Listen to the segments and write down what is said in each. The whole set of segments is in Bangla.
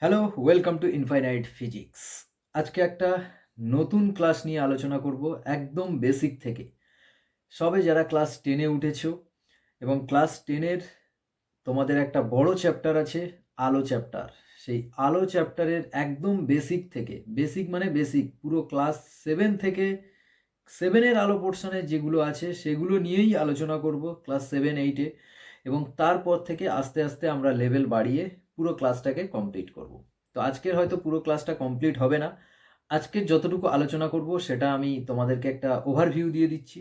Hello, welcome to infinite physics. আজকে একটা নতুন ক্লাস নিয়ে আলোচনা করব একদম বেসিক থেকে। সবে যারা ক্লাস 10-এ উঠেছো এবং ক্লাস 10-এর তোমাদের একটা বড় চ্যাপ্টার আছে আলো চ্যাপ্টার। সেই আলো চ্যাপ্টারের একদম বেসিক থেকে, বেসিক মানে বেসিক, পুরো ক্লাস 7 থেকে 7-এর আলো পোর্শনে যেগুলো আছে সেগুলো নিয়েই আলোচনা করব ক্লাস 7-8-এ, এবং তারপর থেকে আস্তে আস্তে আমরা লেভেল বাড়িয়ে পুরো ক্লাসটাকে কমপ্লিট করব। তো আজকের হয়তো পুরো ক্লাসটা কমপ্লিট হবে না। আজকের যতটুকু আলোচনা করব সেটা আমি তোমাদেরকে একটা ওভারভিউ দিয়ে দিচ্ছি।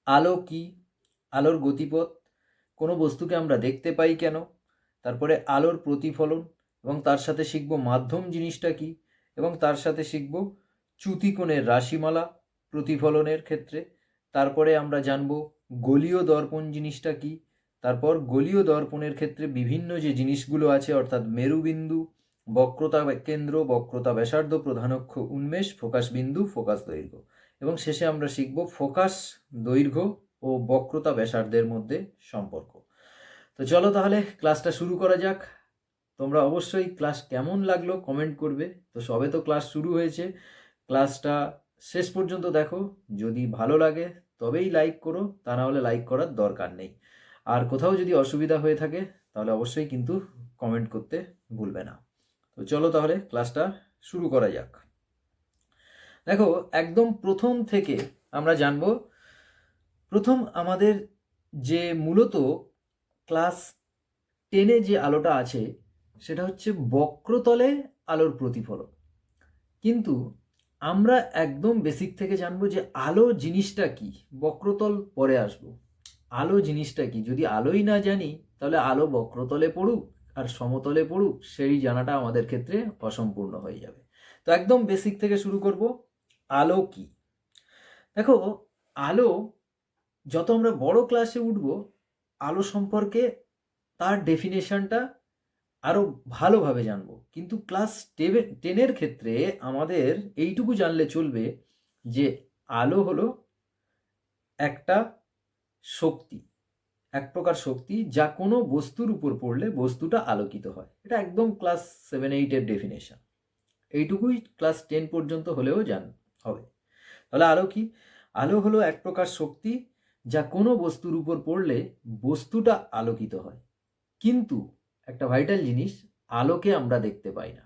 আলো কি, আলোর গতিপথ, কোনো বস্তুকে আমরা দেখতে পাই কেন, তারপরে আলোর প্রতিফলন, এবং তার সাথে শিখব মাধ্যম জিনিসটা কি, এবং তার সাথে শিখব চ্যুতিকোণের রাশিমালা প্রতিফলনের ক্ষেত্রে। তারপরে আমরা জানব গোলীয় দর্পণ জিনিসটা কি, তারপর গোলীয় দর্পণের ক্ষেত্রে বিভিন্ন যে জিনিসগুলো আছে অর্থাৎ মেরুবিন্দু, বক্রতা কেন্দ্র, বক্রতা ব্যাসার্ধ, প্রধানক্ষ উন্মেষ, ফোকাস বিন্দু, ফোকাস দৈর্ঘ্য, এবং শেষে আমরা শিখব ফোকাস দৈর্ঘ্য ও বক্রতা ব্যাসার্ধের মধ্যে সম্পর্ক। তো চলো তাহলে ক্লাসটা শুরু করা যাক। তোমরা অবশ্যই ক্লাস কেমন লাগলো কমেন্ট করবে। তো সবে তো ক্লাস শুরু হয়েছে, ক্লাসটা শেষ পর্যন্ত দেখো। যদি ভালো লাগে তবেই লাইক করো, তা না হলে লাইক করার দরকার নেই। আর কোথাও যদি অসুবিধা হয়ে থাকে তাহলে অবশ্যই কিন্তু কমেন্ট করতে ভুলবে না। তো চলো তাহলে ক্লাসটা শুরু করা যাক। দেখো, একদম প্রথম থেকে আমরা জানবো, প্রথম আমাদের যে মূলত ক্লাস 10-এ যে আলোটা আছে সেটা হচ্ছে বক্রতলে আলোর প্রতিফলন। কিন্তু আমরা একদম বেসিক থেকে জানবো যে আলো জিনিসটা কি। বক্রতল পরে আসবো, আলো জিনিসটা কি যদি আলোই না জানি তাহলে আলো বক্রতলে পড়ুক আর সমতলে পড়ুক সেই জানাটা আমাদের ক্ষেত্রে অসম্পূর্ণ হয়ে যাবে। তো একদম বেসিক থেকে শুরু করব। আলো কি? দেখো, আলো যত আমরা বড় ক্লাসে উঠব আলো সম্পর্কে তার ডেফিনেশনটা আরও ভালোভাবে জানবো। কিন্তু ক্লাস 10-এর ক্ষেত্রে আমাদের এইটুকু জানলে চলবে যে আলো হলো একটা শক্তি, এক প্রকার শক্তি যা কোনো বস্তুর উপর পড়লে বস্তুটা আলোকিত হয়। এটা একদম ক্লাস 7-8-এর ডেফিনেশন। এইটুকুই ক্লাস 10 পর্যন্ত হলেও জান হবে। তাহলে আলো কি? আলো হলো এক প্রকার শক্তি যা কোনো বস্তুর উপর পড়লে বস্তুটা আলোকিত হয়। কিন্তু একটা ভাইটাল জিনিস, আলোকে আমরা দেখতে পাই না।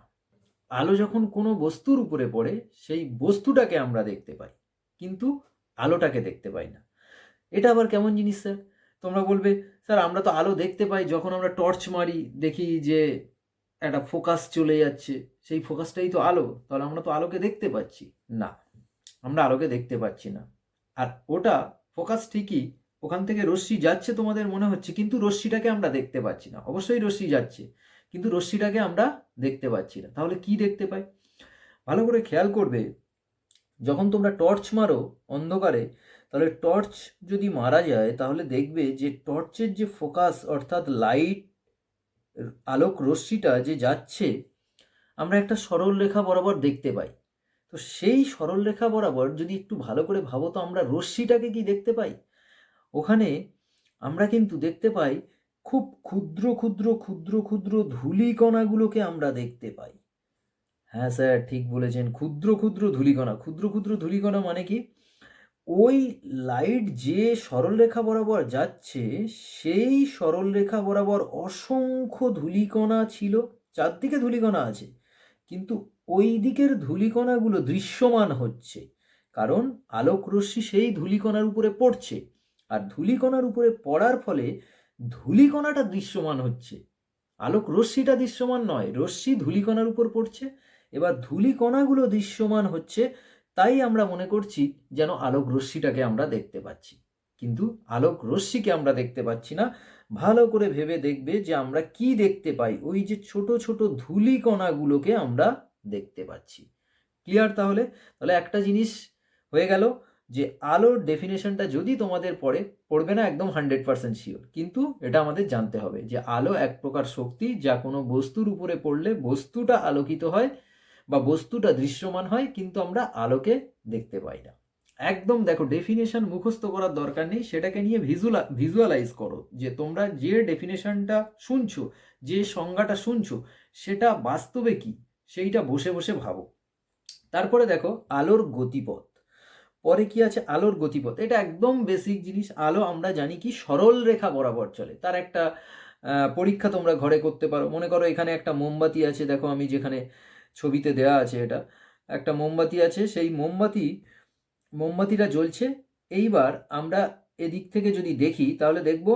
আলো যখন কোনো বস্তুর উপরে পড়ে সেই বস্তুটাকে আমরা দেখতে পাই, কিন্তু আলোটাকে দেখতে পাই না। এটা আবার কেমন জিনিস স্যার? তোমরা বলবে, স্যার আমরা তো আলো দেখতে পাই, যখন আমরা টর্চ মারি দেখি যে একটা ফোকাস চলে যাচ্ছে, সেই ফোকাসটাই তো আলো, তাহলে আমরা তো আলোকে দেখতে পাচ্ছি। না, আমরা আলোকে দেখতে পাচ্ছি না। আর ওটা ফোকাস ঠিকই, ওখান থেকে রশ্মি যাচ্ছে তোমাদের মনে হচ্ছে, কিন্তু রশ্মিটাকে আমরা দেখতে পাচ্ছি না। অবশ্যই রশ্মি যাচ্ছে, কিন্তু রশ্মিটাকে আমরা দেখতে পাচ্ছি না। তাহলে কি দেখতে পাই? ভালো করে খেয়াল করবে, যখন তোমরা টর্চ মারো অন্ধকারে, তাহলে টর্চ যদি মারা যায় তাহলে দেখবে যে টর্চের যে ফোকাস অর্থাৎ লাইট, আলোক রশ্মিটা যে যাচ্ছে, আমরা একটা সরল রেখা বরাবর দেখতে পাই। তো সেই সরল রেখা বরাবর যদি একটু ভালো করে ভাবো, তো আমরা রশ্মিটাকে কি দেখতে পাই? ওখানে আমরা কিন্তু দেখতে পাই খুব ক্ষুদ্র ক্ষুদ্র ক্ষুদ্র ক্ষুদ্র ধূলিকণাগুলোকে আমরা দেখতে পাই। হ্যাঁ স্যার, ঠিক বলেছেন, ক্ষুদ্র ক্ষুদ্র ধূলিকণা। ক্ষুদ্র ক্ষুদ্র ধূলিকণা মানে কি? ওই লাইট যে সরলরেখা বরাবর যাচ্ছে সেই সরলরেখা বরাবর অসংখ্য ধূলিকণা ছিল। চারদিকে ধূলিকণা আছে, কিন্তু ওই দিকের ধূলিকণাগুলো দৃশ্যমান হচ্ছে, কারণ আলোক রশ্মি সেই ধূলিকণার উপরে পড়ছে। আর ধূলিকণার উপরে পড়ার ফলে ধূলিকণাটা দৃশ্যমান হচ্ছে, আলোক রশ্মিটা দৃশ্যমান নয়। রশ্মি ধূলিকণার উপর পড়ছে, এবার ধূলিকণাগুলো দৃশ্যমান হচ্ছে, তাই আমরা মনে করছি যেন আলোক রশ্মিটাকে আমরা দেখতে পাচ্ছি, কিন্তু আলোক রশ্মিকে আমরা দেখতে পাচ্ছি না। ভালো করে ভেবে দেখবে যে আমরা কি দেখতে পাই, ওই যে ছোট ছোট ধূলিকণাগুলোকে আমরা দেখতে পাচ্ছি। ক্লিয়ার? তাহলে তাহলে একটা জিনিস হয়ে গেল যে আলোর ডেফিনেশনটা যদি তোমাদের পড়বে না একদম 100% শিওর, কিন্তু এটা আমাদের জানতে হবে যে আলো এক প্রকার শক্তি যা কোনো বস্তুর উপরে পড়লে বস্তুটা আলোকিত হয় বা বস্তুটা দৃশ্যমান হয়, কিন্তু আমরা আলোকে দেখতে পাই না। একদম দেখো, ডেফিনেশন মুখস্থ করার দরকার নেই, সেটাকে নিয়ে ভিজুয়ালাইজ করো যে তোমরা যে ডেফিনেশনটা শুনছো, যে সংজ্ঞাটা শুনছো, সেটা বাস্তবে কি সেইটা বসে বসে ভাবো। তারপরে দেখো আলোর গতিপথ। পরে কি আছে, আলোর গতিপথ। এটা একদম বেসিক জিনিস। আলো আমরা জানি কি সরল রেখা বরাবর চলে। তার একটা পরীক্ষা তোমরা ঘরে করতে পারো। মনে করো এখানে একটা মোমবাতি আছে, দেখো আমি যেখানে ছবিতে দেওয়া আছে, এটা একটা মোমবাতি আছে। সেই মোমবাতিটা জ্বলছে। এইবার আমরা এদিক থেকে যদি দেখি তাহলে দেখব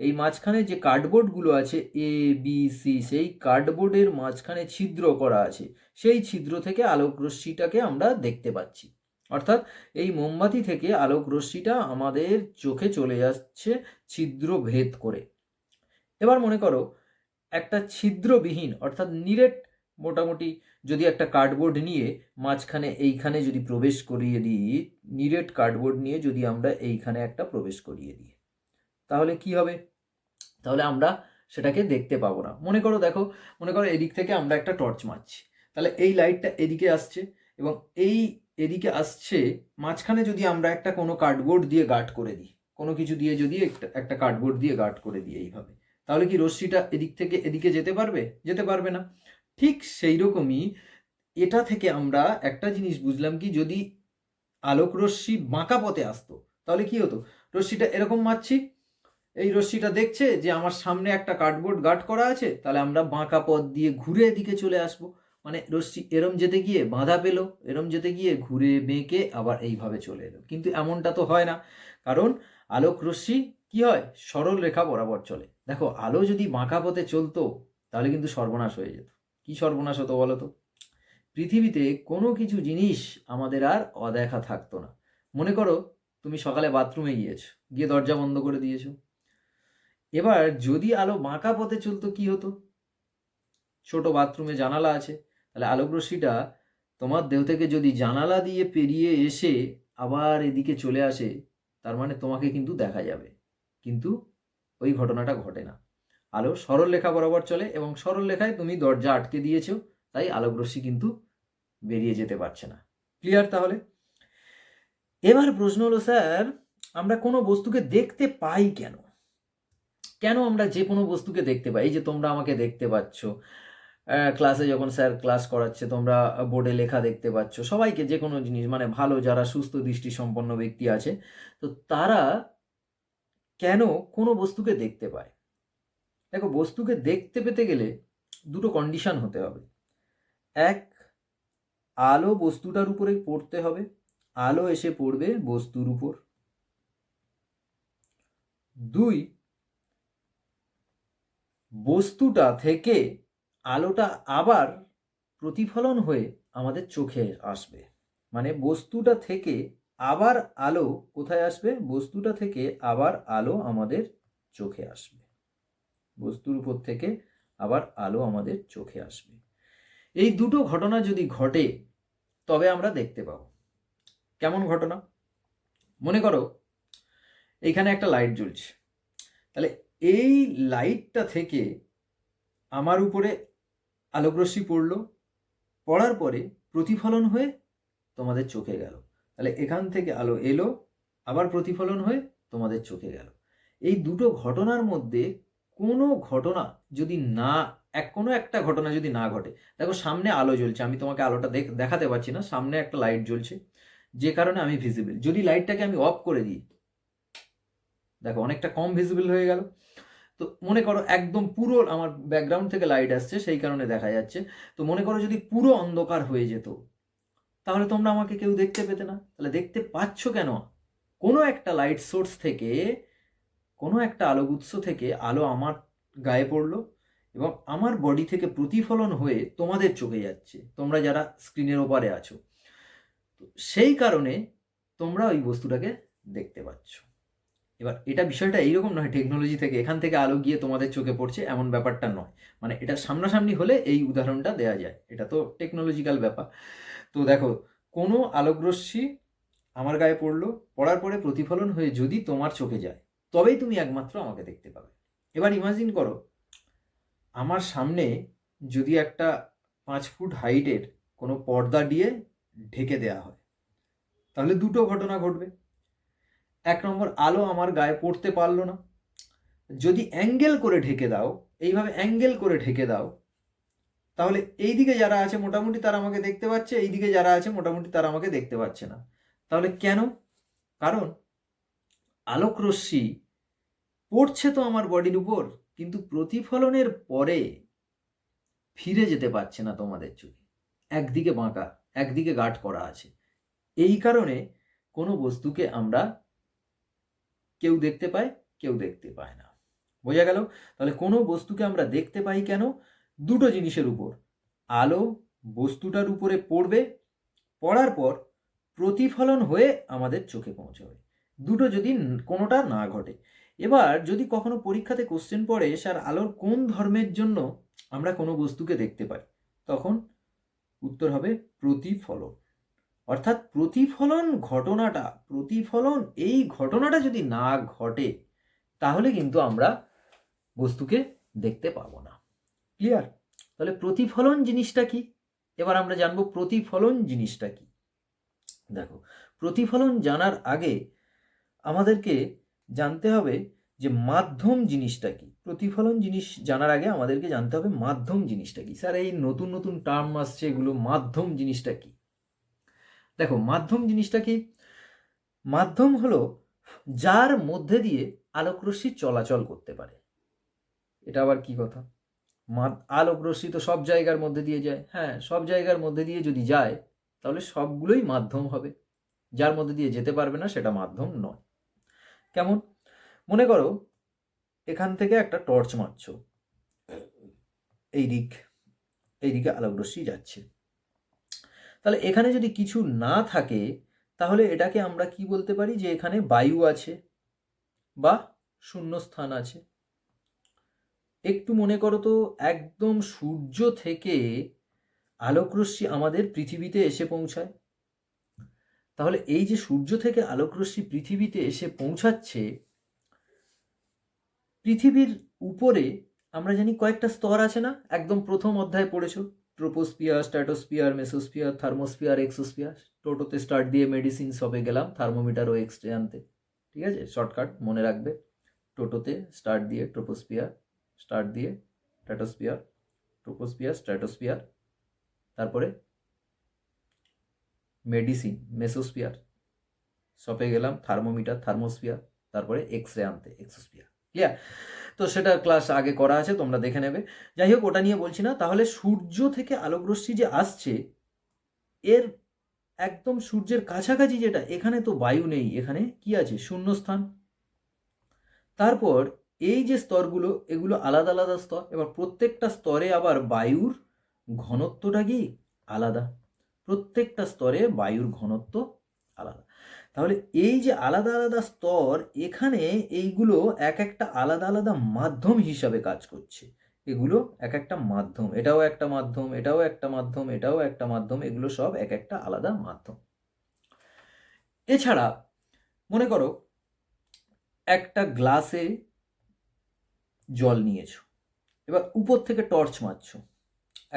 এই মাঝখানে যে কার্ডবোর্ডগুলো আছে এ বি সি, সেই কার্ডবোর্ডের মাঝখানে ছিদ্র করা আছে। সেই ছিদ্র থেকে আলোক রশ্মিটাকে আমরা দেখতে পাচ্ছি। অর্থাৎ এই মোমবাতি থেকে আলোক রশ্মিটা আমাদের চোখে চলে যাচ্ছে ছিদ্র ভেদ করে। এবার মনে করো একটা ছিদ্রবিহীন অর্থাৎ নিরেট মোটামুটি যদি একটা কার্ডবোর্ড নিয়ে মাঝখানে এইখানে যদি প্রবেশ করিয়ে দিই, নিরেট কার্ডবোর্ড নিয়ে যদি আমরা এইখানে একটা প্রবেশ করিয়ে দিই, তাহলে কি হবে? তাহলে আমরা সেটাকে দেখতে পাবো না। মনে করো এদিক থেকে আমরা একটা টর্চ মারছি, তাহলে এই লাইটটা এদিকে আসছে এবং এই এদিকে আসছে। মাঝখানে যদি আমরা একটা কোনো কার্ডবোর্ড দিয়ে গার্ড করে দিই, কোনো কিছু দিয়ে যদি একটা কার্ডবোর্ড দিয়ে গার্ড করে দিই এইভাবে, তাহলে কি রশ্মিটা এদিক থেকে এদিকে যেতে পারবে? যেতে পারবে না। ঠিক সেই রকমই এটা থেকে আমরা একটা জিনিস বুঝলাম কি, যদি আলোক রশ্মি বাঁকা পথে আসতো তাহলে কি হতো? রশ্মিটা এরকম মারছি, এই রশ্মিটা দেখছে যে আমার সামনে একটা কার্ডবোর্ড গার্ড করা আছে, তাহলে আমরা বাঁকা পথ দিয়ে ঘুরে এদিকে চলে আসবো। মানে রশ্মি এরম যেতে গিয়ে বাঁধা পেলো, এরম যেতে গিয়ে ঘুরে বেঁকে আবার এইভাবে চলে এলো। কিন্তু এমনটা তো হয় না, কারণ আলোক রশ্মি কি হয়, সরল রেখা বরাবর চলে। দেখো আলো যদি বাঁকা পথে চলতো তাহলে কিন্তু সর্বনাশ হয়ে যেত। কি সর্বনাশ হতো বলো তো? পৃথিবীতে কোনো কিছু জিনিস আমাদের আর অদেখা থাকতো না। মনে করো তুমি সকালে বাথরুমে গিয়েছো, গিয়ে দরজা বন্ধ করে দিয়েছো। এবার যদি আলো বাঁকা পথে চলতো কি হতো? ছোট বাথরুমে জানালা আছে, তাহলে আলোক রশ্মিটা তোমার দেহ থেকে যদি জানালা দিয়ে পেরিয়ে এসে আবার এদিকে চলে আসে, তার মানে তোমাকে কিন্তু দেখা যাবে। কিন্তু ওই ঘটনাটা ঘটে না। আলো সরল রেখা বরাবর চলে এবং সরল রেখায় তুমি দরজা আটকে দিয়েছো, তাই আলোক রশ্মি কিন্তু বেরিয়ে যেতে পারছে না। ক্লিয়ার তাহলে? এবার প্রশ্ন হলো স্যার, আমরা কোনো বস্তুকে দেখতে পাই কেন? কেন আমরা যে কোনো বস্তুকে দেখতে পাই? এই যে তোমরা আমাকে দেখতে পাচ্ছ, ক্লাসে যখন স্যার ক্লাস করাচ্ছে তোমরা বোর্ডে লেখা দেখতে পাচ্ছ, সবাইকে যে কোনো জিনিস, মানে ভালো যারা সুস্থ দৃষ্টিসম্পন্ন ব্যক্তি আছে, তো তারা কেন কোনো বস্তুকে দেখতে পায়? দেখো বস্তুকে দেখতে পেতে গেলে দুটো কন্ডিশন হতে হবে। এক, আলো বস্তুটার উপরে পড়তে হবে, আলো এসে পড়বে বস্তুর উপর। দুই, বস্তুটা থেকে আলোটা আবার প্রতিফলন হয়ে আমাদের চোখে আসবে। মানে বস্তুটা থেকে আবার আলো কোথায় আসবে? বস্তুটা থেকে আবার আলো আমাদের চোখে আসবে। বস্তুর উপর থেকে আবার আলো আমাদের চোখে আসবে। এই দুটো ঘটনা যদি ঘটে তবে আমরা দেখতে পাবো। কেমন ঘটনা? মনে করো এইখানে একটা লাইট জ্বলছে, তাহলে এই লাইটটা থেকে আমার উপরে আলোকরশ্মি পড়লো, পড়ার পরে প্রতিফলন হয়ে তোমাদের চোখে গেল। তাহলে এখান থেকে আলো এলো, আবার প্রতিফলন হয়ে তোমাদের চোখে গেল। এই দুটো ঘটনার মধ্যে কোনো ঘটনা যদি না, কোনো একটা ঘটনা যদি না ঘটে, দেখো সামনে আলো জ্বলছে, আমি তোমাকে আলোটা দেখাতে পারছি না, সামনে একটা লাইট জ্বলছে যে কারণে আমি ভিজিবল। যদি লাইটটাকে আমি অফ করে দিই, দেখো অনেকটা কম ভিজিবল হয়ে গেল। তো মনে করো একদম পুরো আমার ব্যাকগ্রাউন্ড থেকে লাইট আসছে সেই কারণে দেখা যাচ্ছে। তো মনে করো যদি পুরো অন্ধকার হয়ে যেত তাহলে তোমরা আমাকে কেউ দেখতে পেতে না। তাহলে দেখতে পাচ্ছ কেন? কোনো একটা লাইট সোর্স থেকে, কোনো একটা আলোক উৎস থেকে আলো আমার গায়ে পড়লো এবং আমার বডি থেকে প্রতিফলন হয়ে তোমাদের চোখে যাচ্ছে, তোমরা যারা স্ক্রিনের ওপারে আছো। তো সেই কারণে তোমরা ওই বস্তুটাকে দেখতে পাচ্ছ। এবার এটা বিষয়টা এইরকম নয় টেকনোলজি থেকে এখান থেকে আলো গিয়ে তোমাদের চোখে পড়ছে, এমন ব্যাপারটা নয়। মানে এটা সামনাসামনি হলে এই উদাহরণটা দেয়া যায়, এটা তো টেকনোলজিক্যাল ব্যাপার। তো দেখো কোনো আলোকরশ্মি আমার গায়ে পড়লো, পড়ার পরে প্রতিফলন হয়ে যদি তোমার চোখে যায় তবেই তুমি একমাত্র আমাকে দেখতে পাবে। এবার ইমাজিন করো আমার সামনে যদি একটা 5 ফুট হাইটের কোনো পর্দা দিয়ে ঢেকে দেয়া হয়, তাহলে দুটো ঘটনা ঘটবে। এক নম্বর, আলো আমার গায়ে পড়তে পারলো না। যদি অ্যাঙ্গেল করে ঢেকে দাও, এইভাবে অ্যাঙ্গেল করে ঢেকে দাও, তাহলে এই দিকে যারা আছে মোটামুটি তারা আমাকে দেখতে পাচ্ছে, এই দিকে যারা আছে মোটামুটি তারা আমাকে দেখতে পাচ্ছে না। তাহলে কেন? কারণ আলোক রশ্মি পড়ছে তো আমার বডির উপর, কিন্তু প্রতিফলনের পরে ফিরে যেতে পারছে না তোমাদের চোখে, একদিকে বাঁকা, একদিকে গাঢ় করা আছে। এই কারণে কোনো বস্তুকে আমরা কেউ দেখতে পায়, কেউ দেখতে পায় না। বোঝা গেল? তাহলে কোনো বস্তুকে আমরা দেখতে পাই কেন? দুটো জিনিসের উপর, আলো বস্তুটার উপরে পড়বে, পড়ার পর প্রতিফলন হয়ে আমাদের চোখে পৌঁছাবে, দুটো যদি কোনোটা না ঘটে। এবার যদি কখনো পরীক্ষাতে কোশ্চেন পড়ে স্যার আলোর কোন ধর্মের জন্য আমরা কোনো বস্তুকে দেখতে পাই, তখন উত্তর হবে প্রতিফলন। অর্থাৎ প্রতিফলন ঘটনাটা, প্রতিফলন এই ঘটনাটা যদি না ঘটে তাহলে কিন্তু আমরা বস্তুকে দেখতে পাবো না। ক্লিয়ার? তাহলে প্রতিফলন জিনিসটা কি? এবার আমরা জানবো প্রতিফলন জিনিসটা কি। দেখো, প্রতিফলন জানার আগে আমাদেরকে জানতে হবে যে মাধ্যম জিনিসটা কি। প্রতিফলন জিনিস জানার আগে আমাদেরকে জানতে হবে মাধ্যম জিনিসটা কি। স্যার এই নতুন নতুন টার্ম আসছে, এগুলো মাধ্যম জিনিসটা কি? দেখো, মাধ্যম জিনিসটা কি? মাধ্যম হলো যার মধ্যে দিয়ে আলোকরশ্মি চলাচল করতে পারে। এটা আবার কি কথা? আলোকরশ্মি তো সব জায়গার মধ্যে দিয়ে যায়। হ্যাঁ, সব জায়গার মধ্যে দিয়ে যদি যায় তাহলে সবগুলোই মাধ্যম হবে, যার মধ্যে দিয়ে যেতে পারবে না সেটা মাধ্যম নয়। কেমন? মনে করো এখান থেকে একটা টর্চ মারছো, এইদিকে আলোকরশ্মি যাচ্ছে। তাহলে এখানে যদি কিছু না থাকে তাহলে এটাকে আমরা কি বলতে পারি? যে এখানে বায়ু আছে বা শূন্যস্থান আছে। একটু মনে করো তো, একদম সূর্য থেকে আলোকরশ্মি আমাদের পৃথিবীতে এসে পৌঁছায়। তাহলে এই যে সূর্য থেকে আলোকরশ্মি পৃথিবীতে এসে পৌঁছাচ্ছে, পৃথিবীর উপরে আমরা জানি কয়েকটা স্তর আছে না? একদম প্রথম অধ্যায় পড়েছো, troposphere, stratosphere, mesosphere, thermosphere, exosphere. টোটোতে স্টার্ট দিয়ে মেডিসিন শপে গেলাম থার্মোমিটার ও এক্স রে আনতে। ঠিক আছে, শর্টকাট মনে রাখবে। টোটোতে স্টার্ট দিয়ে ট্রোপোস্ফিয়ার, স্টার্ট দিয়ে স্ট্র্যাটোস্ফিয়ার, ট্রোপোস্ফিয়ার, স্ট্র্যাটোস্ফিয়ার, তারপরে মেডিসিন মেসোস্ফিয়ার, শপে গেলাম থার্মোমিটার, থার্মোস্ফিয়ার, তারপরে এক্স রে আনতে, এক্সোস্ফিয়ার। ক্লিয়ার? তো সেটা ক্লাস আগে করা আছে, তোমরা দেখে নেবে। যাই হোক, ওটা নিয়ে বলছি না। তাহলে সূর্য থেকে আলোকরশ্মি যে আসছে, এর একদম সূর্যের কাছাকাছি যেটা, এখানে তো বায়ু নেই, এখানে কি আছে? শূন্যস্থান। তারপর এই যে স্তরগুলো, এগুলো আলাদা আলাদা স্তর। এবার প্রত্যেকটা স্তরে আবার বায়ুর ঘনত্বটা কি আলাদা, প্রত্যেকটা স্তরে বায়ুর ঘনত্ব আলাদা। তাহলে এই যে আলাদা আলাদা স্তর, এখানে এইগুলো এক একটা আলাদা আলাদা মাধ্যম হিসাবে কাজ করছে। এগুলো এক একটা মাধ্যম, এটাও একটা মাধ্যম, এটাও একটা মাধ্যম, এটাও একটা মাধ্যম, এগুলো সব এক একটা আলাদা মাধ্যম। এছাড়া মনে করো একটা গ্লাসে জল নিয়েছো, এবার উপর থেকে টর্চ মারছো,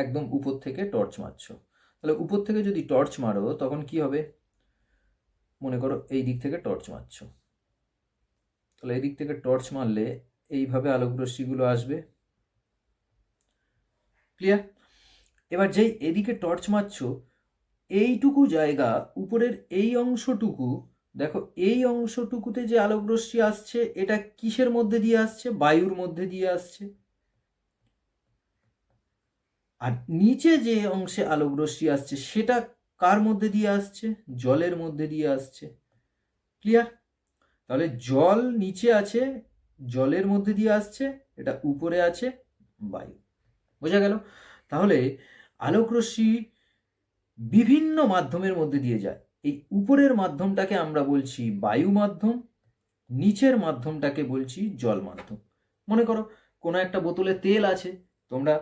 একদম উপর থেকে টর্চ মারছো। তাহলে উপর থেকে যদি টর্চ মারো তখন কি হবে? মনে করো এই দিক থেকে টর্চ মারছো, তাহলে এই দিক থেকে টর্চ মারলে এইভাবে আলোকরশ্মিগুলো আসবে। ক্লিয়ার? এবার যেই এদিকে টর্চ মারছো, এইটুকু জায়গা, উপরের এই অংশটুকু, দেখো এই অংশটুকুতে যে আলোকরশ্মি আসছে, এটা কিসের মধ্যে দিয়ে আসছে? বায়ুর মধ্যে দিয়ে আসছে। আর নিচে যে অংশে আলোকরশ্মি আসছে সেটা কার মধ্যে দিয়ে আসছে? জলের মধ্যে দিয়ে আসছে। ক্লিয়ার? তাহলে জল নিচে আছে, জলের মধ্যে দিয়ে আসছে, এটা উপরে আছে বায়ু। বোঝা গেল? তাহলে আলোকরশ্মি বিভিন্ন মাধ্যমের মধ্যে দিয়ে যায়। এই উপরের মাধ্যমটাকে আমরা বলছি বায়ু মাধ্যম, নিচের মাধ্যমটাকে বলছি জল মাধ্যম। মনে করো কোনো একটা বোতলে তেল আছে, তোমরা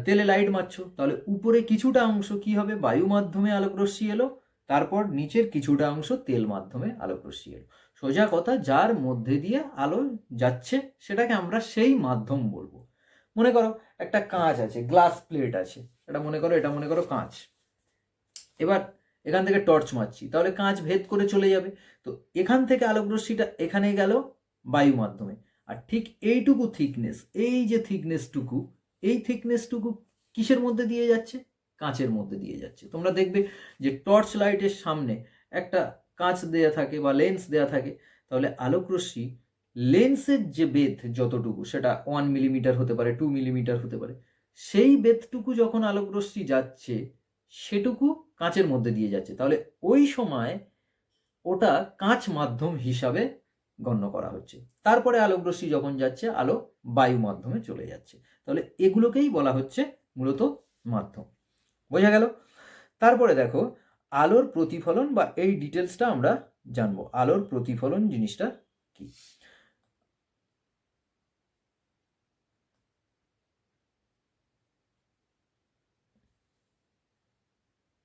তেলে লাইট মারছো, তাহলে উপরে কিছুটা অংশ কি হবে? বায়ু মাধ্যমে আলোকরশ্মি এলো, তারপর নিচের কিছুটা অংশ তেল মাধ্যমে আলোকরশ্মি এলো। সোজা কথা, যার মধ্যে দিয়ে আলো যাচ্ছে সেটাকে আমরা সেই মাধ্যম বলবো। মনে করো একটা কাঁচ আছে, গ্লাস প্লেট আছে, এটা মনে করো কাঁচ। এবার এখান থেকে টর্চ মারছি, তাহলে কাঁচ ভেদ করে চলে যাবে। তো এখান থেকে আলোকরশ্মিটা এখানে গেল বায়ু মাধ্যমে, আর ঠিক এইটুকু থিকনেস, এই যে থিকনেসটুকু, এই থিকনেসটুকু কিসের মধ্যে দিয়ে যাচ্ছে? কাঁচের মধ্যে দিয়ে যাচ্ছে। তোমরা দেখবে যে টর্চ লাইটের সামনে একটা কাঁচ দেয়া থাকে বা লেন্স দেয়া থাকে, তাহলে আলোক রশ্মি লেন্সের যে বেধ যতটুকু, সেটা 1 মিলিমিটার হতে পারে, 2 মিলিমিটার হতে পারে, সেই বেধটুকু যখন আলোক রশ্মি যাচ্ছে সেটুকু কাঁচের মধ্যে দিয়ে যাচ্ছে, তাহলে ওই সময় ওটা কাঁচ মাধ্যম হিসাবে গণ্য করা হচ্ছে। তারপরে আলোক রশ্মি যখন যাচ্ছে আলো বায়ু মাধ্যমে চলে যাচ্ছে, তাহলে এগুলোকেই বলা হচ্ছে মূলত মাধ্যম। বোঝা গেল? তারপরে দেখো আলোর প্রতিফলন, বা এই ডিটেলসটা আমরা জানবো, আলোর প্রতিফলন জিনিসটা কি।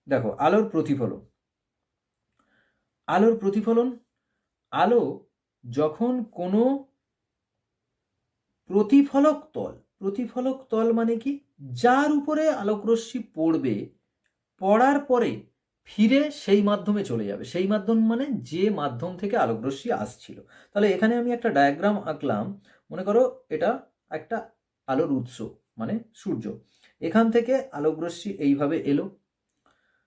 দেখো আলোর প্রতিফলন, আলোর প্রতিফলন, আলো যখন কোনো প্রতিফলক তল, প্রতিফলক তল মানে কি, যার উপরে আলোকরশ্মি পড়বে, পড়ার পরে ফিরে সেই মাধ্যমে চলে যাবে। সেই মাধ্যম মানে যে মাধ্যম থেকে আলোকরশ্মি আসছিল। তাহলে এখানে আমি একটা ডায়াগ্রাম আঁকলাম। মনে করো এটা একটা আলোর উৎস, মানে সূর্য। এখান থেকে আলোকরশ্মি এইভাবে এলো,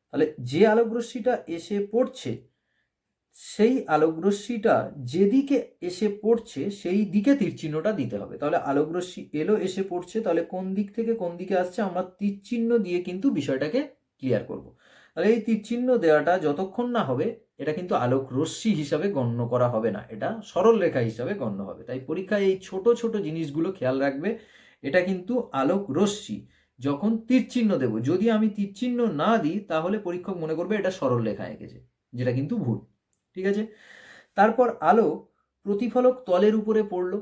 তাহলে যে আলোকরশ্মিটা এসে পড়ছে, সেই আলোকরশ্মিটা যেদিকে এসে পড়ছে সেই দিকে তীরচিহ্নটা দিতে হবে। তাহলে আলোকরশ্মি এলো, এসে পড়ছে, তাহলে কোন দিক থেকে কোন দিকে আসছে আমরা তীরচিহ্ন দিয়ে কিন্তু বিষয়টাকে ক্লিয়ার করব। তাহলে এই তীরচিহ্ন দেওয়াটা যতক্ষণ না হবে, এটা কিন্তু আলোক রশ্মি হিসাবে গণ্য করা হবে না, এটা সরল রেখা হিসাবে গণ্য হবে। তাই পরীক্ষায় এই ছোট ছোট জিনিসগুলো খেয়াল রাখবে। এটা কিন্তু আলোক রশ্মি, যখন তীরচিহ্ন দেব, যদি আমি তীরচিহ্ন না দিই তাহলে পরীক্ষক মনে করবে এটা সরল রেখা এঁকেছে, যেটা কিন্তু ভুল। ঠিক আছে? তারপর আলো প্রতিফলক তলের উপরে পড়লো,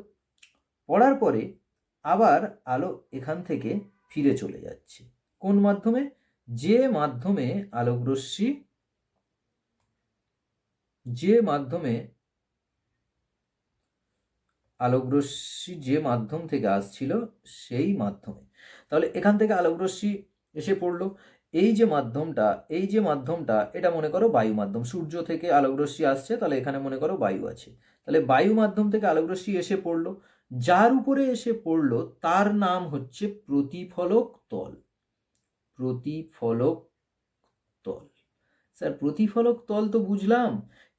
পড়ার পরে আবার আলো এখান থেকে ফিরে চলে যাচ্ছে কোন মাধ্যমে? যে মাধ্যমে আলোকরশ্মি, যে মাধ্যমে আলোকরশ্মি যে মাধ্যম থেকে আসছিল সেই মাধ্যমে। তাহলে এখান থেকে আলোকরশ্মি এসে পড়লো, এই যে মাধ্যমটা, এই যে মাধ্যমটা, এটা মনে করো বায়ু মাধ্যম। সূর্য থেকে আলোকরশ্মি আসছে, তাহলে এখানে মনে করো বায়ু আছে। তাহলে বায়ু মাধ্যম থেকে আলোকরশ্মি এসে পড়লো, যার উপরে এসে পড়লো তার নাম হচ্ছে প্রতিফলক তল। প্রতিফলক তল। স্যার প্রতিফলক তল তো বুঝলাম,